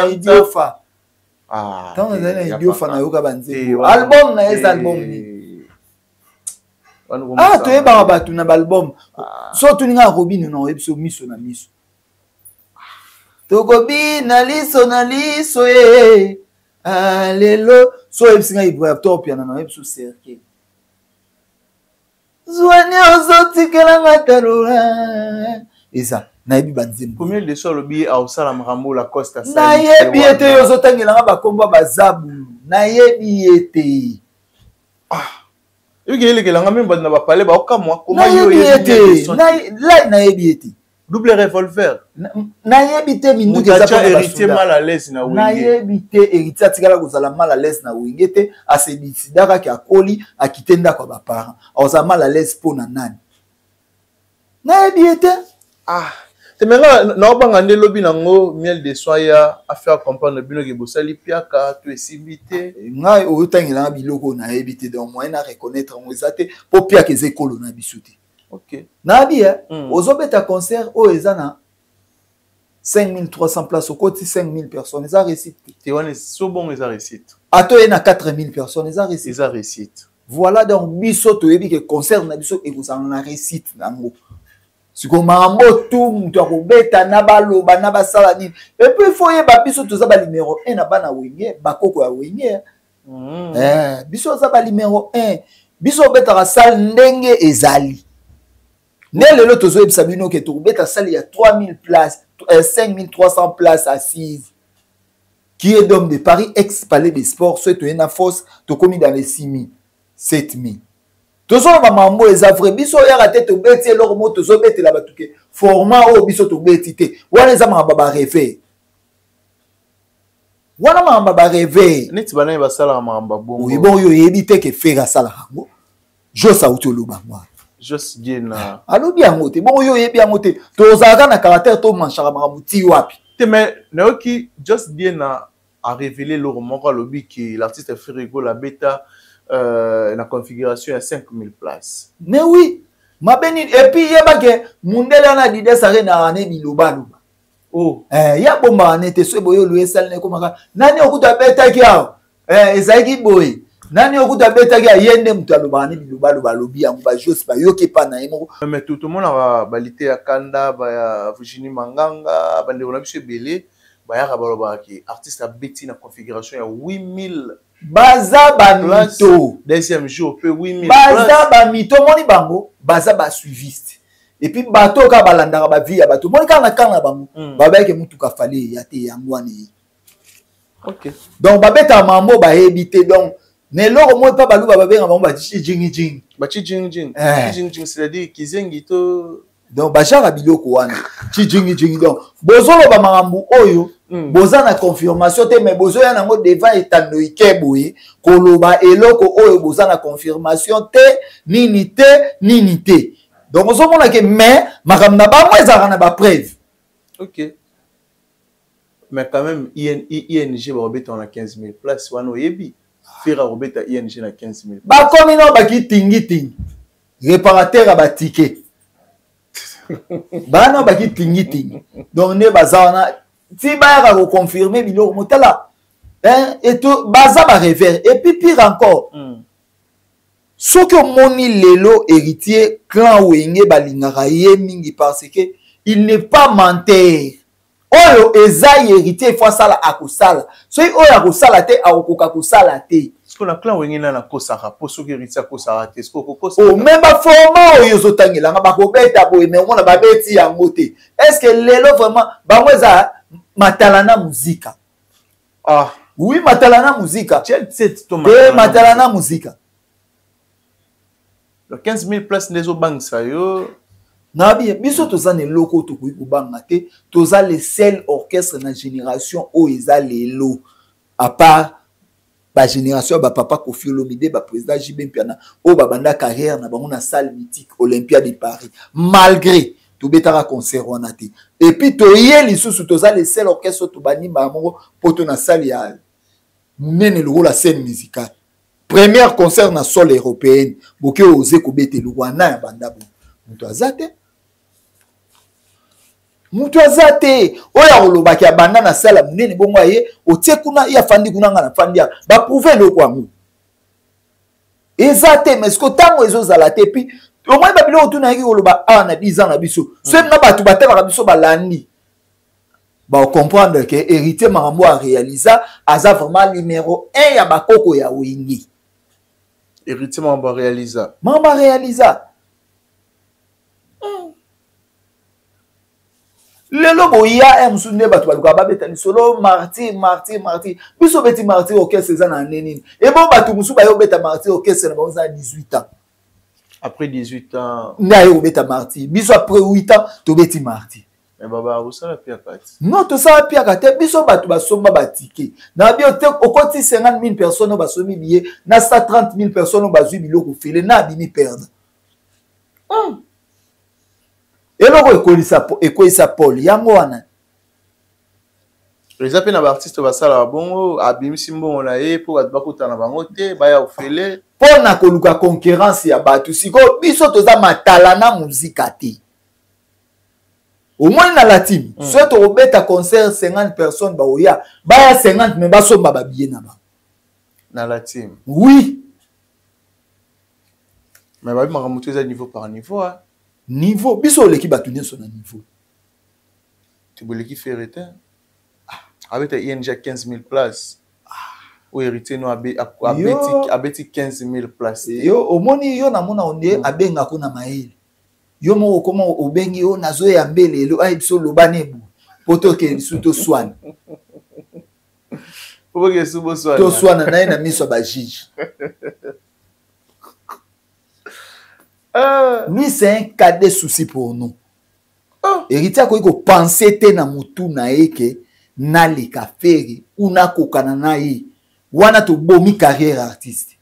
idiofa. Ah. Tant na idiofa na yoka banze. Album na es album ni. Ah, tu es barabatu na album. So tu ninga Robin na ebiso miso na miso. Tokobi na liso alelo so ebisinga ibwa topia na ebiso cercle. Zwani ozotikela ngatalula. Eza na yebi banzembo. Combien de fois le billet a osala marambo la costa sa. Na yebi ete yozotangela nga bakombo bazabu. Na yebi ete. Ah. Yogele ke langa même ba na ba parler ba okamwa comment yo yebi. Na yebi ete. Double revolver. Na yebite minduke za pa héritier mal à l'aise na wenge. Na yebite héritier atikala kozala mal à l'aise na wenge te asebisidaka ki akoli akitenda kwa ba parents. Oza mal à l'aise pona nani. Na yebite te menga na obanga nde lobi nango miel de soya a faire comprendre bino ke bosali piaka to esibite. Ngai otangela biloko na yebite donc moi na reconnaître ngozate po piaka ezekolo na bisuti. OK. Nabi, ozobeta concert au ezana 5300 places au côté 5000 personnes. Ils ont récite. Tu vois, c'est bon, ils ont récite. Ato il y a 4000 personnes. Ils ont récite. Ils ont récite. Voilà donc biso to ebi que concert na biso et vous en récite nango. Si comme mambo tout muto akobeta na baloba na basala nini. Et puis il faut yeba biso to za ba numéro 1 na bana wenge bakoko ya wenge. Biso za ba numéro 1. Biso beta ka salle ndenge ezali. Nel le tozo ebisabino ke to beta salle il y a 3000 places, 5300 places assises. Qui est d'homme de Paris ex-palais des sports, soit tu es na force, tu commis dans les 6000, 7000. Tozo ba mambo eza vrai biso ya raté to beti leur mot tozo beti la batuke. Format o biso to beti te. Wana za mamba ba rêver. Wana mamba ba rêver. Neti bana ba sala mamba bongo. Oui bon yo yebite ke fera sala hango. Jo sa utolo ba moi. Just na alo bien ngote bon yo yebi ngote to zaka na caractère to manchara mamuti wapi te mais naoki just bien na a révéler le roman lobi que l'artiste Ferrigo la bêta na configuration à 5000 places. Mais oui ma beni et puis yeba ke mundela na dide sare na ane biloba loba oh ya bomba nete so boyo lu esal ne komaka nani okuta beta ki awo ezaki boy nani okuta beta ki ayende mutu alobani biloba loba lobi yango ba jos ba yoke pa na yemo mais tout le monde a balité ya Kanda ba ya Virginie Manganga bande on a biso belé ba ya baloba ki artiste a beti na configuration ya 8000 baza ba mito deuxième jour pe 8000 baza ba mito moni bango baza ba suiviste et puis bato ka balandaka ba vie ya bato moni kana bango ba ba ke mutu ka fali ya te yango ani. OK. Donc babeta mambo ba hebité donc Mais l'or moi pas balou baba benga ba chi jingi jing. Ba chi jing jing. Jing jing c'est-à-dire kizengi to donc bachara biloko wana chi jingi jing donc bozolo ba marambu oyo boza na confirmation te mais bozo ya nango devant etando ikeboye koloba eloko oyo boza na confirmation te nini te donc bozo mona ke mais makambo na bango ezalaka na ba preuve. OK. Mais quand même ING va rebeta na 15 000 places wana oyebi fera rebeta ING na 15 000 ba komi no ba ki tingi réparateur a ba ticket bana ba ki tingi donc ne bazana si ba ya ko confirmer biloko motala et tout baza ba revers et puis pire encore ce que moni lelo héritier clan wenge balingaka ye mingi parce que il n'est pas menteur oyo eza héritier fois sala akosala so oyo akosala te akokoka kosala te ce qu'on a clan wenge na kosaka poso que héritier akosala te ce ko kosa o même ba format oyo zotangela nga bakobeta boye mais on a babeti yango te est-ce que lelo vraiment bango eza matalana muzika oui matalana muzika matalana muzika le 15 000 places nezo bangsa yo nabi biso toza ne loko to kuyi kubanga te toza le seul orchestre na génération o eza lelo à part ba génération ba papa Kofi Olomide ba président JB Mpiana o ba banda carrière na bango na salle mythique Olympia de Paris malgré to betara concert wana te et puis to yeli susu toza le seul orchestre to bani ba mongo poto na salle ya mene le la scène musicale premier concert na sol européenne boke oser ko bete le wana ya banda bo muto azate oya kolobaki ya banda na sala munene bongo aye otie kuna ya fandi kuna nga na fandi ya ba prouver le kwangu ezate mais ko tango ezozala te puis au moins ba biloko tuna yaki koloba na 10 ans na biso so na batu bataka biso balandi ba comprendre que héritier marambo a réaliser aza vraiment numéro 1 ya bakoko ya wingi héritier marambo a réaliser lelo boya msunde batu baluka babeta solo martyr biso beti martyr orchestre za na neni et bon batu musu ba yo beta martyr orchestre na bonza 18 ans après 18 ans na yo beta martyr biso après 8 ans to beti martyr mais baba usala pia kati non to sa pia kati biso batu basomba batike na bio te okoti 50 000 personnes basomi billet na 130 000 personnes bazui biloko fele na bimi perdre eloko ekolisa Paul yango wana les appels na artiste basala bongo abimisi mbongo na ye po bakutana bango te baya ofele pona koluka concurrence ya batu siko biso toza matala na muzika te au moins na latine soit to obeta concert 50 personnes ba oya baya 50 mais basomba ba billet na ba na latine oui mais ba bimaka mutu eza niveau par niveau niveau biso leki batu nyeso na niveau tu boleki ferretin avec ING 15 000 places ou héritier no abeti 15 000 places yo omoni yo na mona onde abenga ko na maele yo mo koma obengi yo nazo ya mbele lo ai biso lobanebu poto ke suto swan poke subo swan to swan na miso ba jiji lui c'est un cas de souci pour nous. Héritier ko penser te na mutu na eke na le kaferi una kokana na ye wana to bomi carrière artiste.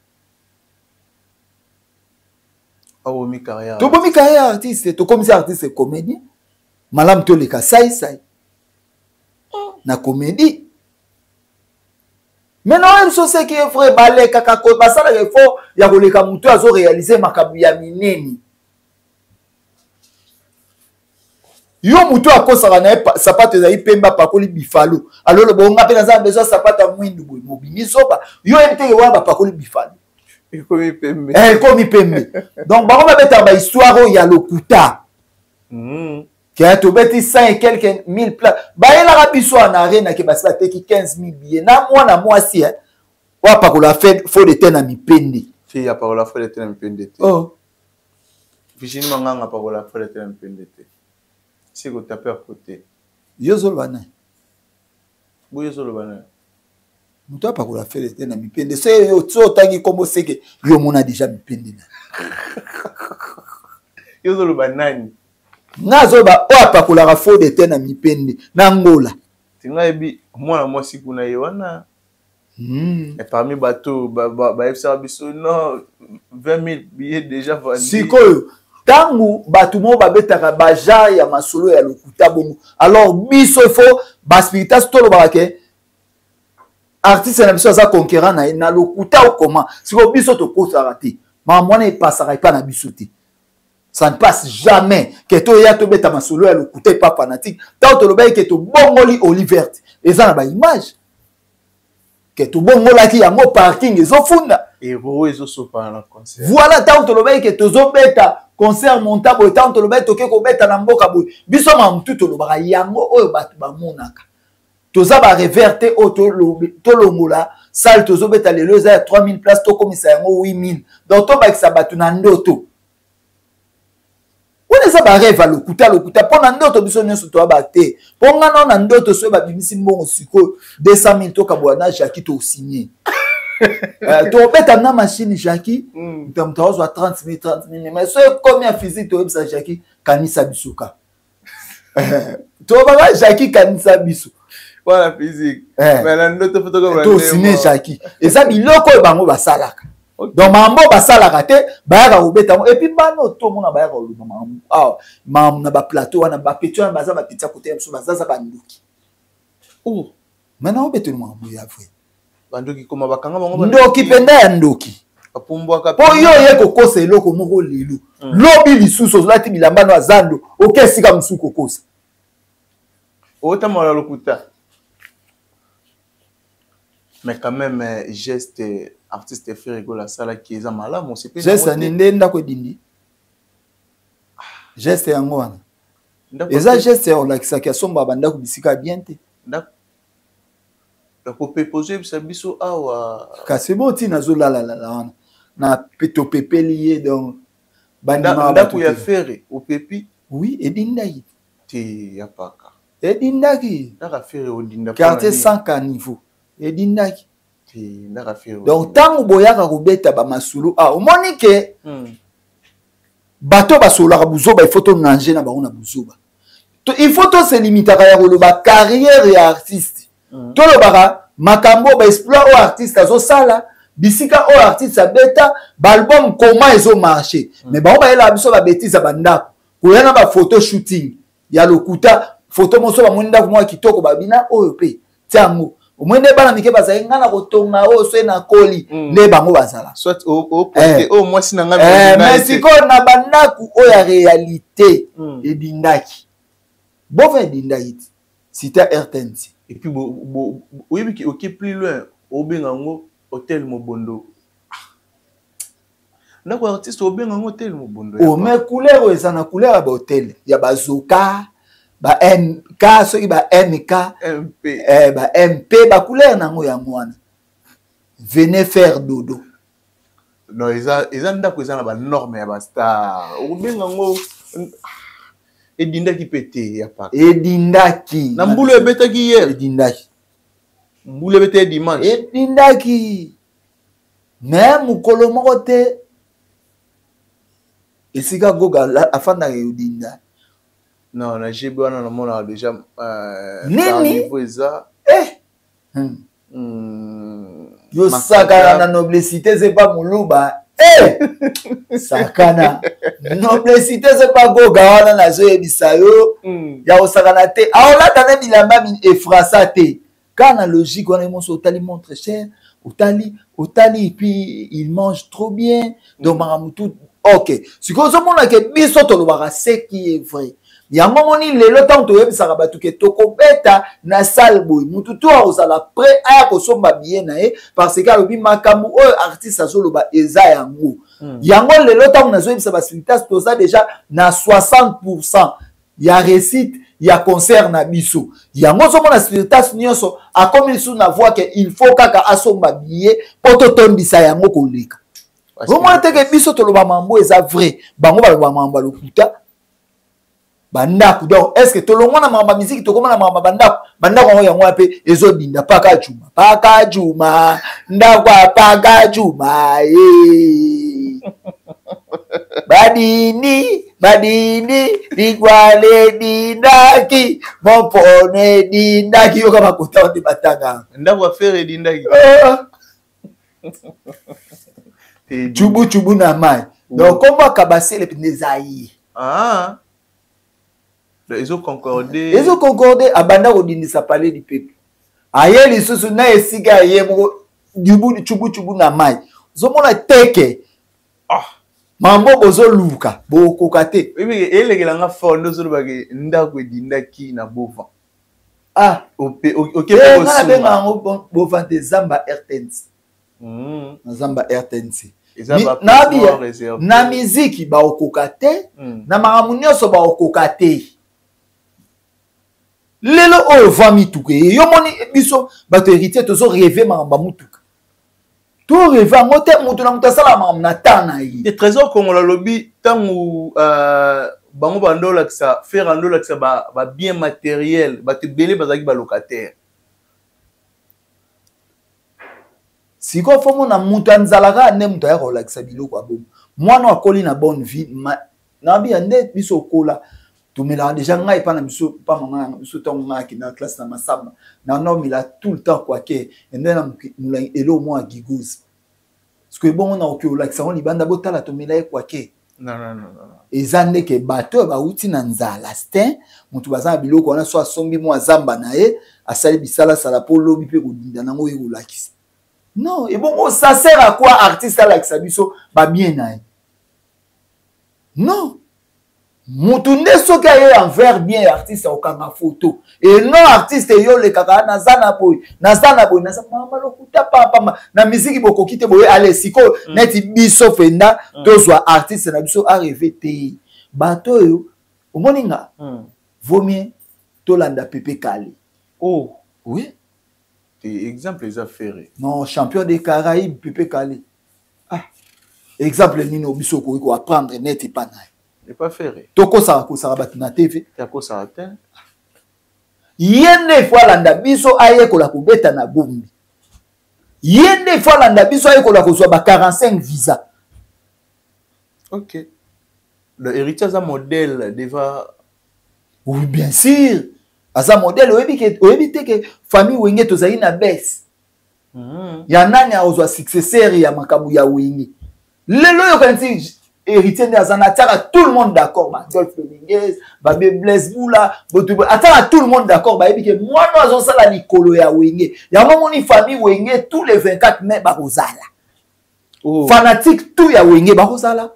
Bomi carrière. To bomi carrière artiste, to comme ça artiste comédien. Malam to le ka sai na comédie. Mais non, elle sait qui est vrai, balé, kaka, basala refo, ya koleka mutu azo réaliser makabu ya mineni. Yo mutu akosaka na sapato za ipemba pakoli bifalo. Alors le bon ngapena za besoin sapato mwindu boy mobini soba. Yo ente wa ba pakoli bifalo. Komi pembe. Komi pembe. Donc ba ba beta ba histoire ya lokuta. Qui a tout bêti 100 et quelques mille places. Bah, il a rabisso en arène qui passe la tête 15 000 billets. Na moi si, hein. Ou pas qu'on l'a fait, faut le tenir à mi pende. Fille, a pas la fois le tenir à mi pende. Oh. Virginie Manganga, pas qu'on l'a fait le tenir à mi pende. C'est que tu as peur côté. Yozol Bana. Où Yozol Bana? Mutu apakola fere te na mipende. C'est yo tangi kombo seke yo mona déjà mipende na. Yo zo loba nani? Nazo ba o apakola fo de te na mipende na ngola. Tinga ebi mwana mwasi kuna ye wana. Et parmi bateau ba FCA biso non 20 000 billets déjà vendus. Sikoyo tangu batu mo babetaka baja ya masolo ya lokuta bongo. Alors biso faut baspiritas tolo barake artiste na biso za conquérant na lokuta ou comment. Siko biso to kosara te. Ma mwana e passera pas na biso te. Ça ne passe jamais que to ya to beta masolo ya lokuta pas fanatique. Tant to loba que to bongoli Oliver. Et ça na ba image. Que to bongola ki yango parking ezofunda. Et ro ezosopa na concert. Voilà tant to loba que to zo beta concert montabo tant to loba to ke ko beta na mboka boy. Biso ma mtu to loba yango oyo batu ba monaka. Toza ba reverte o to longola salle to zo beta lelo za 3000 places to komisa yango 8000. Donc to ba kisa batu na ndoto. On est ba rêve lokuta pona ndoto biso nyoso to ba te. Ponga na ndoto so ba bimisi mbongo siko 200 000 to kabwana Jackie to signer. To beta na machine Jackie, tu as 30 000 mais so combien physique to bisa Jackie kanisa bisuka. To ba Jackie kanisa bisu. Voilà physique. Mais la ndoto photo comme to signer Jackie. Et ça biloko bango basalaka. Donc mambo basalaka te bayaka obeta et puis bano to mona bayaka oluba mambo ah mam na ba plateau wana ba petio na baza ba pitia côté mso bazaza banduki oh maintenant obeto mambo ya vrai banduki koma bakanga bango ndoki penda ya ndoki apumbwaka po yo ye kokosa eloko moko lelo lobi lisusu lati bilamba no azando okesika musuko kokosa ota mala lokuta mais quand même geste artiste fait rigoler ça là qui est à malade mon c'est geste nende ndako dindi geste yango wana eza geste on lakisa ki somba banda ko bisika bien te ndako ko proposer biso awa kasi bon ti nazo la wana na peto pepelier donc banda ndako ya faire au pepi oui edindaki ti ya paka edindaki ndaka faire odinda quartier 100 caniveau edindaki ndaka faire donc tango boyaka kobeta ba masulu ah omoni ke bato basolaka buzoba il faut to nanger na bango na buzoba il faut to se limiter ya koloba carrière ya artiste to lobaka makambo ba exploit au artiste azo sala bisika au artiste abeta ba album comment ezo marcher mais ba ba ela biso ba bêtise bandako koyana ba photo shooting ya lokuta photo moso ba mwenda ko mwa kitoko ba bina oyo pe tiango omwende bana mike bazali ngana kotonga o so na koli nde bango bazala soit au mwasi na nga mais siko na bandaku o ya réalité edindaki bova edindaki sita RTNC et puis oui qui OK plus loin au bengango hôtel Mobondo ndako artiste au bengango hôtel Mobondo o mais couleur ezana couleur ba hôtel ya bazoka ba MK soki ba MK MP ba MP ba couleur nango ya mwana venez faire dodo non ils ndako ezana ba norme ya ba star o bengango edindaki pété ya pa edindaki na mbulu ebetaki hier edindaki mbulu ebete dimanche edindaki mais mukolo moko te esika goga afanda edinda non na jebe wana na mona déjà nini eza yo sakana na noblessité c'est pas muluba sakana noblessité c'est pas goga wana na zo yebisa yo ya osakana te aolata na bilamba efrasa te kana logique wana monso otali montre cher otali et puis il mange trop bien donc maramutu ok sikozo mona ke biso tolobaka ce qui est vrai yango moni lelo tant to yebisaka batu ke tokobeta na salle boy mutu to ozala prêt aya kosomba bien na ye parce que alobi makambu oyo artiste azoloba eza yango yango lelo tant nazo yebisa ba spectacle toza déjà na 60% ya réussite ya concert na biso yango so mona spectacle nyonso akomi sous na voix que il faut kaka asomba bien poto tondisa yango koleka au moins te ke biso toloba mambo eza vrai bango baloba mambo lokuta bandako. Donc est-ce que tolongo na mama musique to komona mama bandako ngo yango ape ezodinda paka juma ndako paka juma badini digwale dindaki mopone dindaki yoka makota de batanga ndako affaire dindaki chubu na mai. Donc comment kabase le pinezai ils ont concordé abanda kodindisa parler du peuple aye lisusu na esika ye mo chubu na mai zomona teke mambo bozo luka bokoka te elekelanga fondo zo bake ndako edindaki na bova benga ngo bova de zamba RTNC zamba RTNC na miziki ba okoka te na makambo nyonso ba okoka te lelo oyo vami tuke yo moni biso bato héritier tozo rêver makambo mutuka tout rêver ngo te mutu na mutasala makambo na tana yi des trésors congolais lobby tangu bango bandola que ça faire andola que ça ba bien matériel ba te belé bazaki ba locataire siko fomo na mutu anzalaka ne mutu ya kolakisa biloko abomo mwana akoli na bonne vie na bi ande biso kola tumela déjà ngai pa na biso pa mama biso tonga ki na classe na masamba na nomila tout le temps quoi que ende na mula elo mo agigouz parce que bon on a okyo lakisa on libanda botala tumela quoi que non ezande ke bato ba uti na nzala stin mutu bazana biloko na so asombi mo azamba na ye asali bisala sala po lobi pe kodinda nango ye kolakisa. Non, et bon, ça sert à quoi artiste à l'exabiso ba bien na. Non. Mutunde soki aye envers bien artiste au kanga photo. Et non artiste yo le kaka na zana boy na mama lokuta papa na musique boko kite boy allez siko neti biso fenda tozwa artiste na biso arrivé te. Bato yo omoninga. Vaut mieux tolanda Pepe Kale. Oh, oui. Exemple les affaires. Non, champion des Caraïbes, Pepe Kale. Exemple Nino Bissoko ko apprendre net et pas na. Et pas faire. Toko ça ko ça bat na TV. Toko ça atteint. Yende fois landa biso aye ko la ko beta na Gombi. Yende fois landa biso aye ko la ko so ba 45 visa. OK. Le héritage a modèle devant. Oui, bien sûr. Asa modèle oyebi que famille wenge tozali na baisse. Ya nani azwa successeur ya makabu ya wenge. Lelo yo kanti héritier de azana tara tout le monde d'accord ba Adolphe Dominguez, ba Blaise Boula, atara tout le monde d'accord ba yebi que moi no azo sala likolo ya wenge. Ya moni famille wenge tous les 24 mai ba kozala. Fanatique tout ya wenge ba kozala.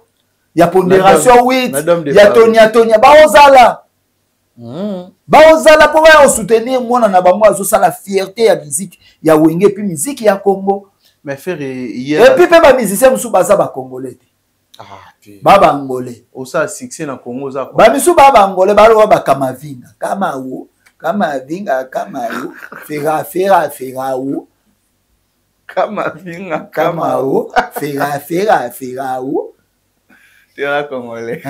Ya pondération 8, ya Tonia ba kozala. Baozala pour soutenir mona na bango azosala fierté ya musique ya wenge puis musique ya Congo mais faire hier et puis ba musicien musu baza ba congolais baba angolais osa succès na Congo za ba musu baba angolais balo ba kamavinga kamawo ferao kamawo ferao Terra congolais.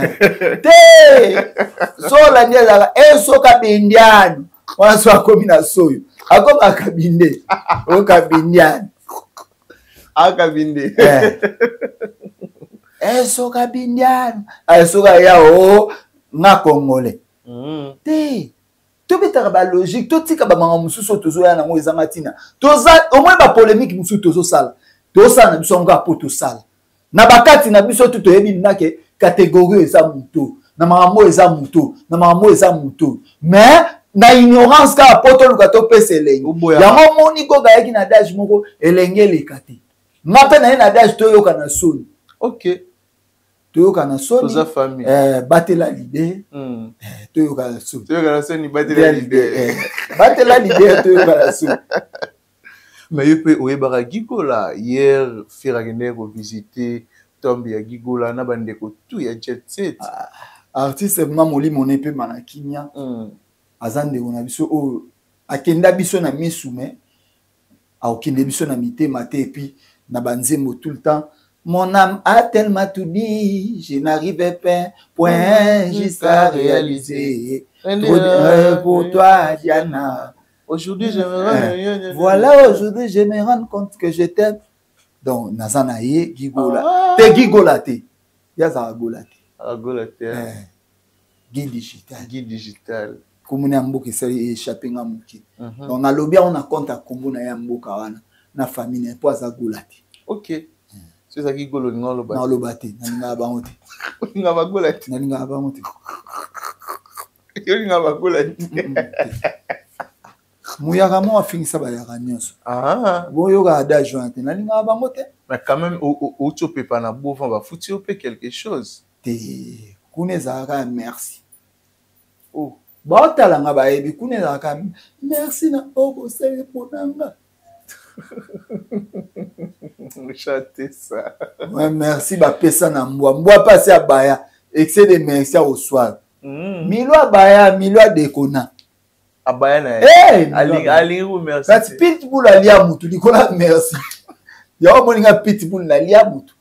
So la niela esoka bindiano. Wana so akomi na soyo. Akoma kabinde. O kabindiano. Akabinde. Esoka bindiano. Esoka ya o na congolais. To bitaka ba logique, to tika ba manga mususu tozo ya nango ezanga tina. Toza au moins ba polémique mususu tozo sala. To sala na biso nga poto sala. Na bakati na biso tuto yebi nake catégorie eza muto na makambo eza muto mais na ignorance ka poto luka to pese elenge yango moni ko gayaki na dage moko elenge lekate ngape na na dage to yoka na soni OK to yoka na soni toza famille batela l'idée to yoka na soni batela l'idée to yoka na soni. Mais il peut oyebara Gigola hier faire agender ko visiter tombe ya Gigola na bandeko tout ya jet set artiste mamoli moné pe manakinya azande ona biso o akenda biso na misume a okende biso na mitema te puis na banzembo tout le temps Mon âme a tellement tout dit, je n'arrivais pas, point juste à réaliser. Pour toi, Diana. Aujourd'hui, j'aimerais... Voilà, aujourd'hui, je me rends compte que je t'aime. Donc, Nazanaye, Gigola. Te Gigola, te. Yaza Gola, te. Gola, te. Guide digital. Guide digital. Comme on a mboka essayé échapper à mouki. Donc, na lobby, on a compte à kombo na ya mboka wana. Na famille, na poza Gola, te. Ok. C'est ça qui golo n'alo ba. Na lobate, na linga ba ngote. Nga ba gola te. Na linga ba ngote. Yo linga ba gola te. Mouyaka mo afinisa ba yaka nyonso. Ah. Bon yoga ada jointe, na linga ba ngote. Mais quand même au topé pas na bouffe, on va foutre au peu quelque chose. Te kunezaka merci. Oh. Ba talanga ba ebi kunezaka merci na obo sele ponanga. Chanter ça. Ouais, merci ba pesa na mbwa passer à baya excès de merci au soir. Milwa baya milwa dekona. Abaya na. Ali merci. Kasi pitbull alia mutu dikola merci. Ya moninga pitbull na lia mutu.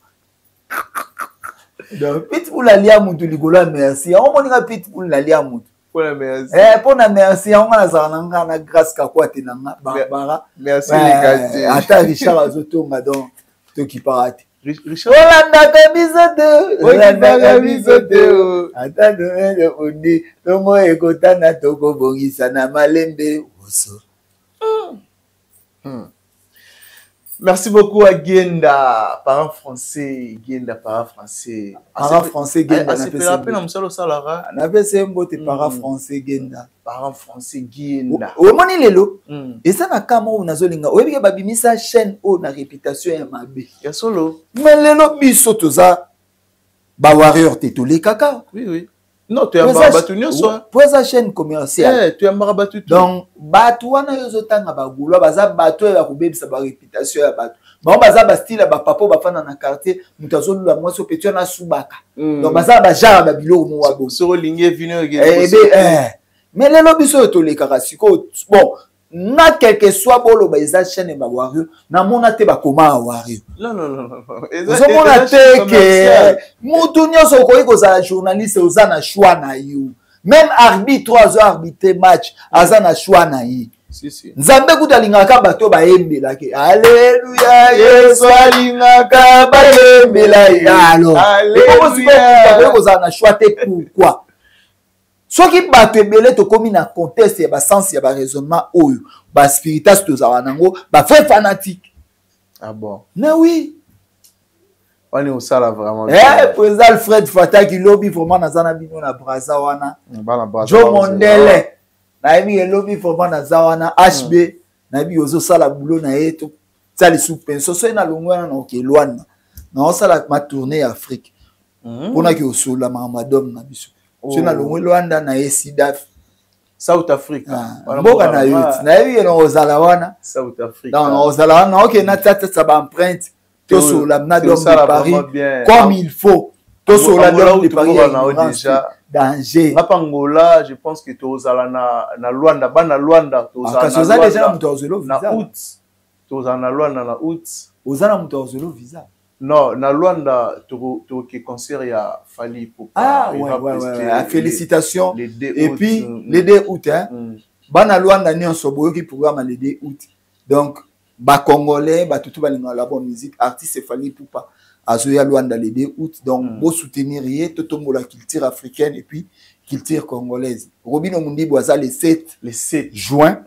Donc pitbull alia mutu dikola merci. Ya moninga pitbull na lia mutu. Merci. Pona merci, on a zananga na grâce ka kwa tenanga Barbara. Merci les gars. Ata Richard azotonga donc to ki parate. Richard. Olanda kamizote. Olanda kamizote. Ata de undi tomo ekotana toko bongisa na malembe oso. Merci beaucoup à Genda, parent français, Genda, parent français. Parent français, Genda. C'est plus rapide, on me salara. On avait ces mots de parent français, Genda. Parent français, Genda. Au moni lelo. Et ça n'a qu'à moi, on a zolinga. Oui, bien, babimi sa chaîne, on a réputation et mabé. Ya solo. Mais lelo bisotoza, ba warrior tetole kaka. Oui, oui. Non, tu es un barabattu soit. Pour sa chaîne commerciale. Tu es un barabattu. Donc, batu wana yozotanga bagulwa baza bato ya kubebisa ba réputation ya bato. Ba baza ba style ba papo ba fana na quartier, mutazo la moi so petit na subaka. Donc baza ba jara ba biloko mo wabo. So lingue vino mais lelo biso to le karasiko. Bon, na quelque soit bolo ba isa chaîne ba wario, na mona te ba koma wario. Non. Eso mona te ke mutu nyoso ko iko za journaliste ozana choix na yo. Même arbitre 3 heures arbitrer match azana choix na yi. Si. Nzambe kutalingaka bato bayembela ke alléluia Yesu alingaka bayembela alors. Alléluia. Kozana choix te pourquoi? Soki bato ebele to komi na contexte ya ba sens ya ba raisonnement oyo ba spiritas to za wanango ba fait fanatique. Ah bon. Na oui. On est au sala vraiment. Président Alfred Fataki lobby vraiment na zana bino na Braza wana. Joe Mondele. Na ebi lobby vraiment na zawana HB. Na ebi ozo sala boulot na eto. Sali sous penso so na longwana na okelwana. Na osala ma tournée Afrique. Pona ki osola ma madame na biso. So na longwana na ESIDAF. South Africa. Mboka na youth. Na ebi na ozala wana. South Africa. Na ozala wana OK na tata sa ba empreinte. Tout la d'homme de Paris comme il faut. Tout sur la d'homme de Paris déjà danger. Na Pangola, je pense que tozala na Luanda, bana Luanda tozala déjà mutozelo visa. Na août. Tozala na Luanda na août. Ozala mutozelo visa. Non, na Luanda to qui concert ya Fally pour ouais. Félicitations. Et puis les 2 août hein. Bana Luanda ni on soboki programme le 2 août. Donc ba congolais ba tutu balinga la bonne musique artiste Fally Ipupa azoya Luanda le 2 août donc beau soutenir totombo la culture africaine et puis culture congolaise. Robino Mundibo aza le 7 juin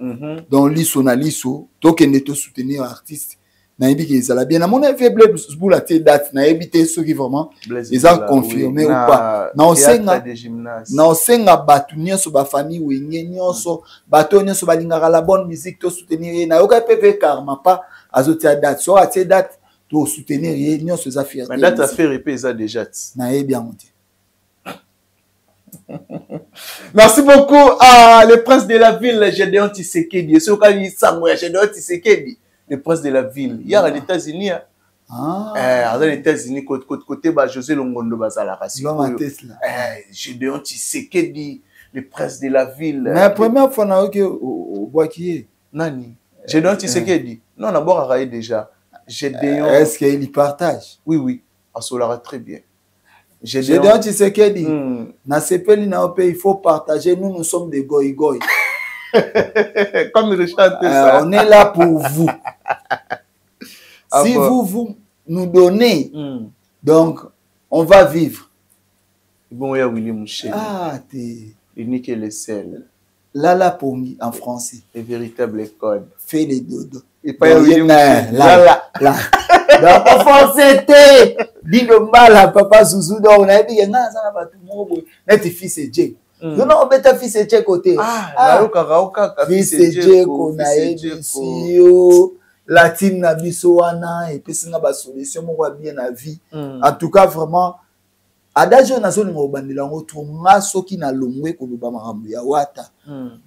donc liso na liso tokende to soutenir artiste na yebi ke ezala bien na mon faible boula te date na yebi te ceux qui vraiment ils ont confirmé ou pas na osenga batu nyonso ba famille wenge nyonso bato nyonso balingaka la bonne musique to soutenir na yoka pepe karma pas azotia date so atie date to soutenir nyonso za fierté mais date à faire épée ça déjà na yebi yango. Merci beaucoup à le prince de la ville Gédéon Tshisekedi ce qu'on dit Samuel Gédéon Tshisekedi le prince de la ville. Il y a aux États-Unis. Aux États-Unis, côté José Longondo Bazala. Gédéon Tshisekedi, le prince de la ville. Mais la première fois, on voit qui est. Nani? Gédéon Tshisekedi. Non, on a déjà. Est-ce qu'il partage? Oui. Asolara très bien. Gédéon Tshisekedi, na sepeli na ope, il faut partager. Nous sommes des goy-goy. Comme il chante ça. On est là pour vous. Si vous nous donnez, donc on va vivre. Bon, il y a William Mouché. Ah, t'es l'unique et le seul. Lala Pongi en français. Les véritables codes. Fais les dodo. Et pas William Mouché. Là. Donc, en français, c'était dit le mal à papa Zouzou. Donc, on a dit, il y a un tout le monde. Notre fils est Dieu. Non, on met ta fils est Dieu côté. Ah, fils est Dieu qu'on a ici. La team na bisoana et puis c'est une solution moi bien la vie. En tout cas vraiment adagio na zone ngobandela ngotro ngaso ki na longwe ko luba makambo ya wata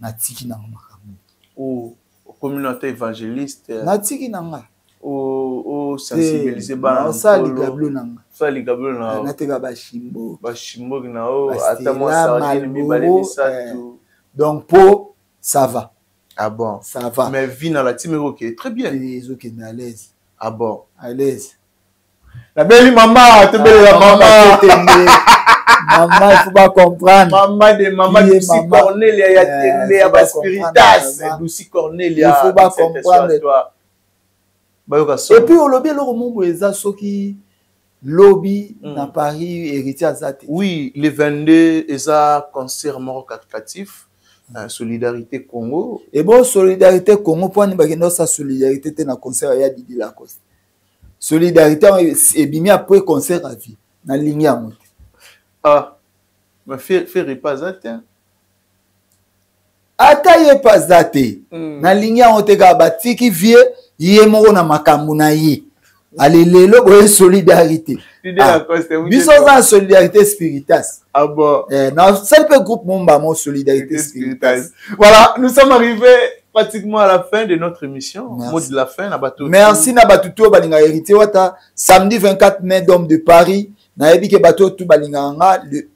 na tiki na makambo. Au communauté évangéliste na tiki na nga. Au sensibiliser ba ça ligablo na nga. Ça ligablo na. Na teka ba shimbo. Ba shimbo na o ata mo ça ni balé ça tout. Donc pour ça va. Ah bon? Ça va. Mais vie dans la team ok, très bien. Les autres qui sont à l'aise. Ah bon? À l'aise. La belle maman, tu belle la maman. Maman, il faut pas comprendre. Maman de maman Lucie Cornelia, il y a Tembe, il y a Spiritas, Lucie Cornelia. Il faut pas comprendre. Et puis au lobby, le roman est ceux qui lobby dans Paris héritier à Zate. Oui, les 22 et ça concert mort caritatif. Solidarité Congo. Et bon, Solidarité Congo, pour nous, sa solidarité était dans le concert à Didi Lacoste. Solidarité est bien après concert à vie. Dans la ligne à monter. Ah, mais faire pas ça, tiens. Ataye pas ça, dans la ligne à monter, bati qui vient, yé moro na makambu na yé. Allez, le solidarité. Biso en solidarité spiritas. Ah bon? Dans seul groupe mon solidarité spiritas. Voilà, nous sommes arrivés pratiquement à la fin de notre émission. Mot de la fin, Nabato. Merci Nabatuto Balinga hérité wata samedi 24 mai d'homme de Paris. Na yebi ke bato tout balinga nga le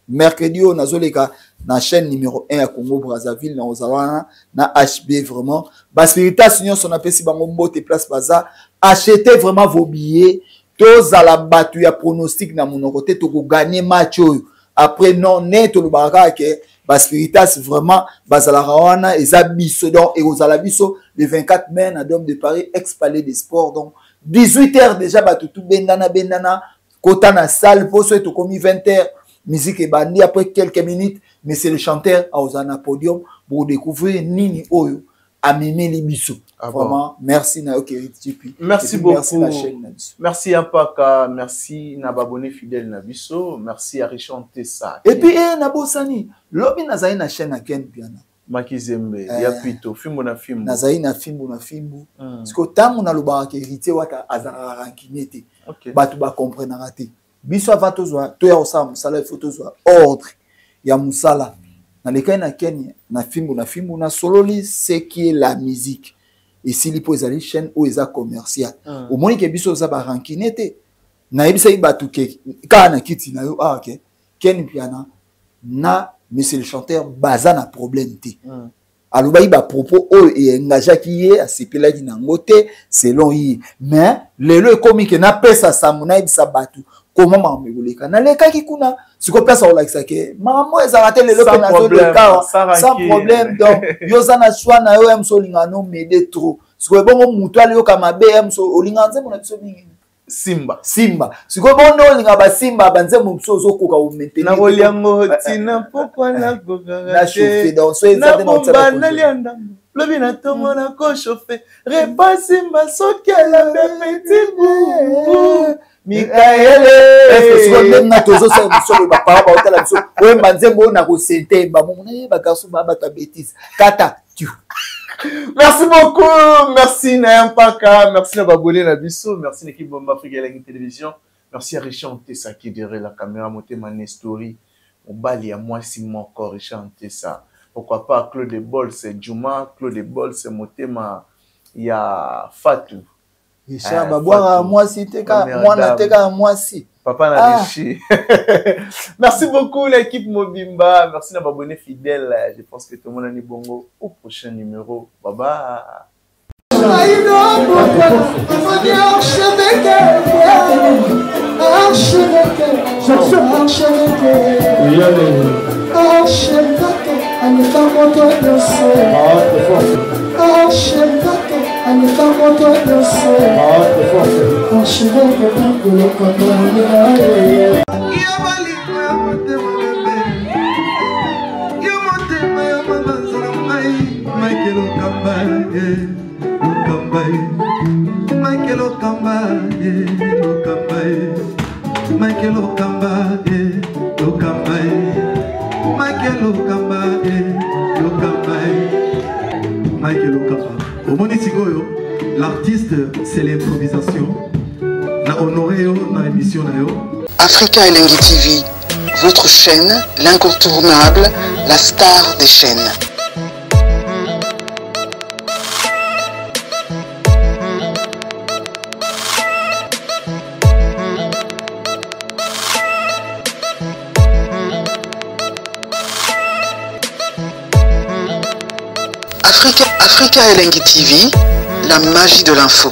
mercredi on azoleka na chaîne numéro 1 à Congo Brazzaville na Ozawana na HB vraiment. Ba spiritas union son appel si bango mbote place baza. Achetez vraiment vos billets. Tous à la battue à pronostic dans mon côté, tu vas gagner match. Après, non, net, le baraka, que Baspiritas vraiment, Bazalarawana, et Zabiso, donc, et aux Alabiso, le 24 mai, à Dôme de Paris, ex-palais des sports. Donc, 18h déjà, Batoutou, Bendana, Kota na salle, pour ceux qui ont commis 20h, musique et bandi, après quelques minutes, mais c'est le chanteur à Ozana Podium pour découvrir Nini Oyo. Amimi Libiso. Vraiment, merci Naoki Tipi. Merci beaucoup. Merci la chaîne Nabiso. Merci Ampaka, merci Nababone fidèle Nabiso, merci à Richard Tessa. Et puis Nabosani, lobi nazaï na chaîne à Ken Piana. Makizembe, ya pito, fimbo na fimbo. Nazaï na fimbo na fimbo. Parce que tant on a le baraka hérité wata azara rankinete. Batu ba comprendre raté. Biso va tozwa, to ya osam, sala il faut tozwa ordre. Ya musala. Dans les cas na Kenya, na fimbo na sololi ce qui est la musique. Et si les posali chaîne ou eza commercial. Au moins que biso za ba rankinete. Na yebisa ibatu ke kana kiti na yo ok. Ken piana na monsieur le chanteur baza na problème té. Alors ba propos o et engagé qui est à sepela di na ngote selon yi. Mais le comique na pesa samuna ibisa batu. Comment m'embrouiller na les cas qui kuna si ko pesa o like ça que maman eza raté le lope na zo le cas sans problème donc yo za na choix na yo em so lingano m'aider trop si ko bon mutu ali yo kama be em so olinganze mona biso mingi Simba si ko bon no linga ba Simba banze mo biso zo koka o maintenir na oliango tina pourquoi na goga na chauffer donc so eza de notre le bien tomo na ko chauffer repas Simba soki la petit bout Mikaele est-ce que même na tozo ça sur le papa ba hôtel biso o mbanzembo na ko sente ba mon ba garçon ba ta bêtise kata tu. Merci beaucoup, merci Nayampaka, merci à Babouné Nabiso, merci l'équipe Bomba Afrique et la télévision, merci à Richard Tessa qui est derrière la caméra, monter ma story, on bali à moi si mon corps Richard Tessa, pourquoi pas Claude Bol c'est Juma, Claude Bol c'est Motema, il y a Fatou. Richard Baboira moi si teka moi na teka moi si papa na déchi. Merci beaucoup l'équipe Mobimba, merci d'avoir abonné fidèle. Je pense que tout le monde est bongo au prochain numéro. Bye bye. L'artiste, c'est l'improvisation. Na honoré dans l'émission. Africa Elengi TV, votre chaîne, l'incontournable, la star des chaînes. Africa Elengi TV, la magie de l'info.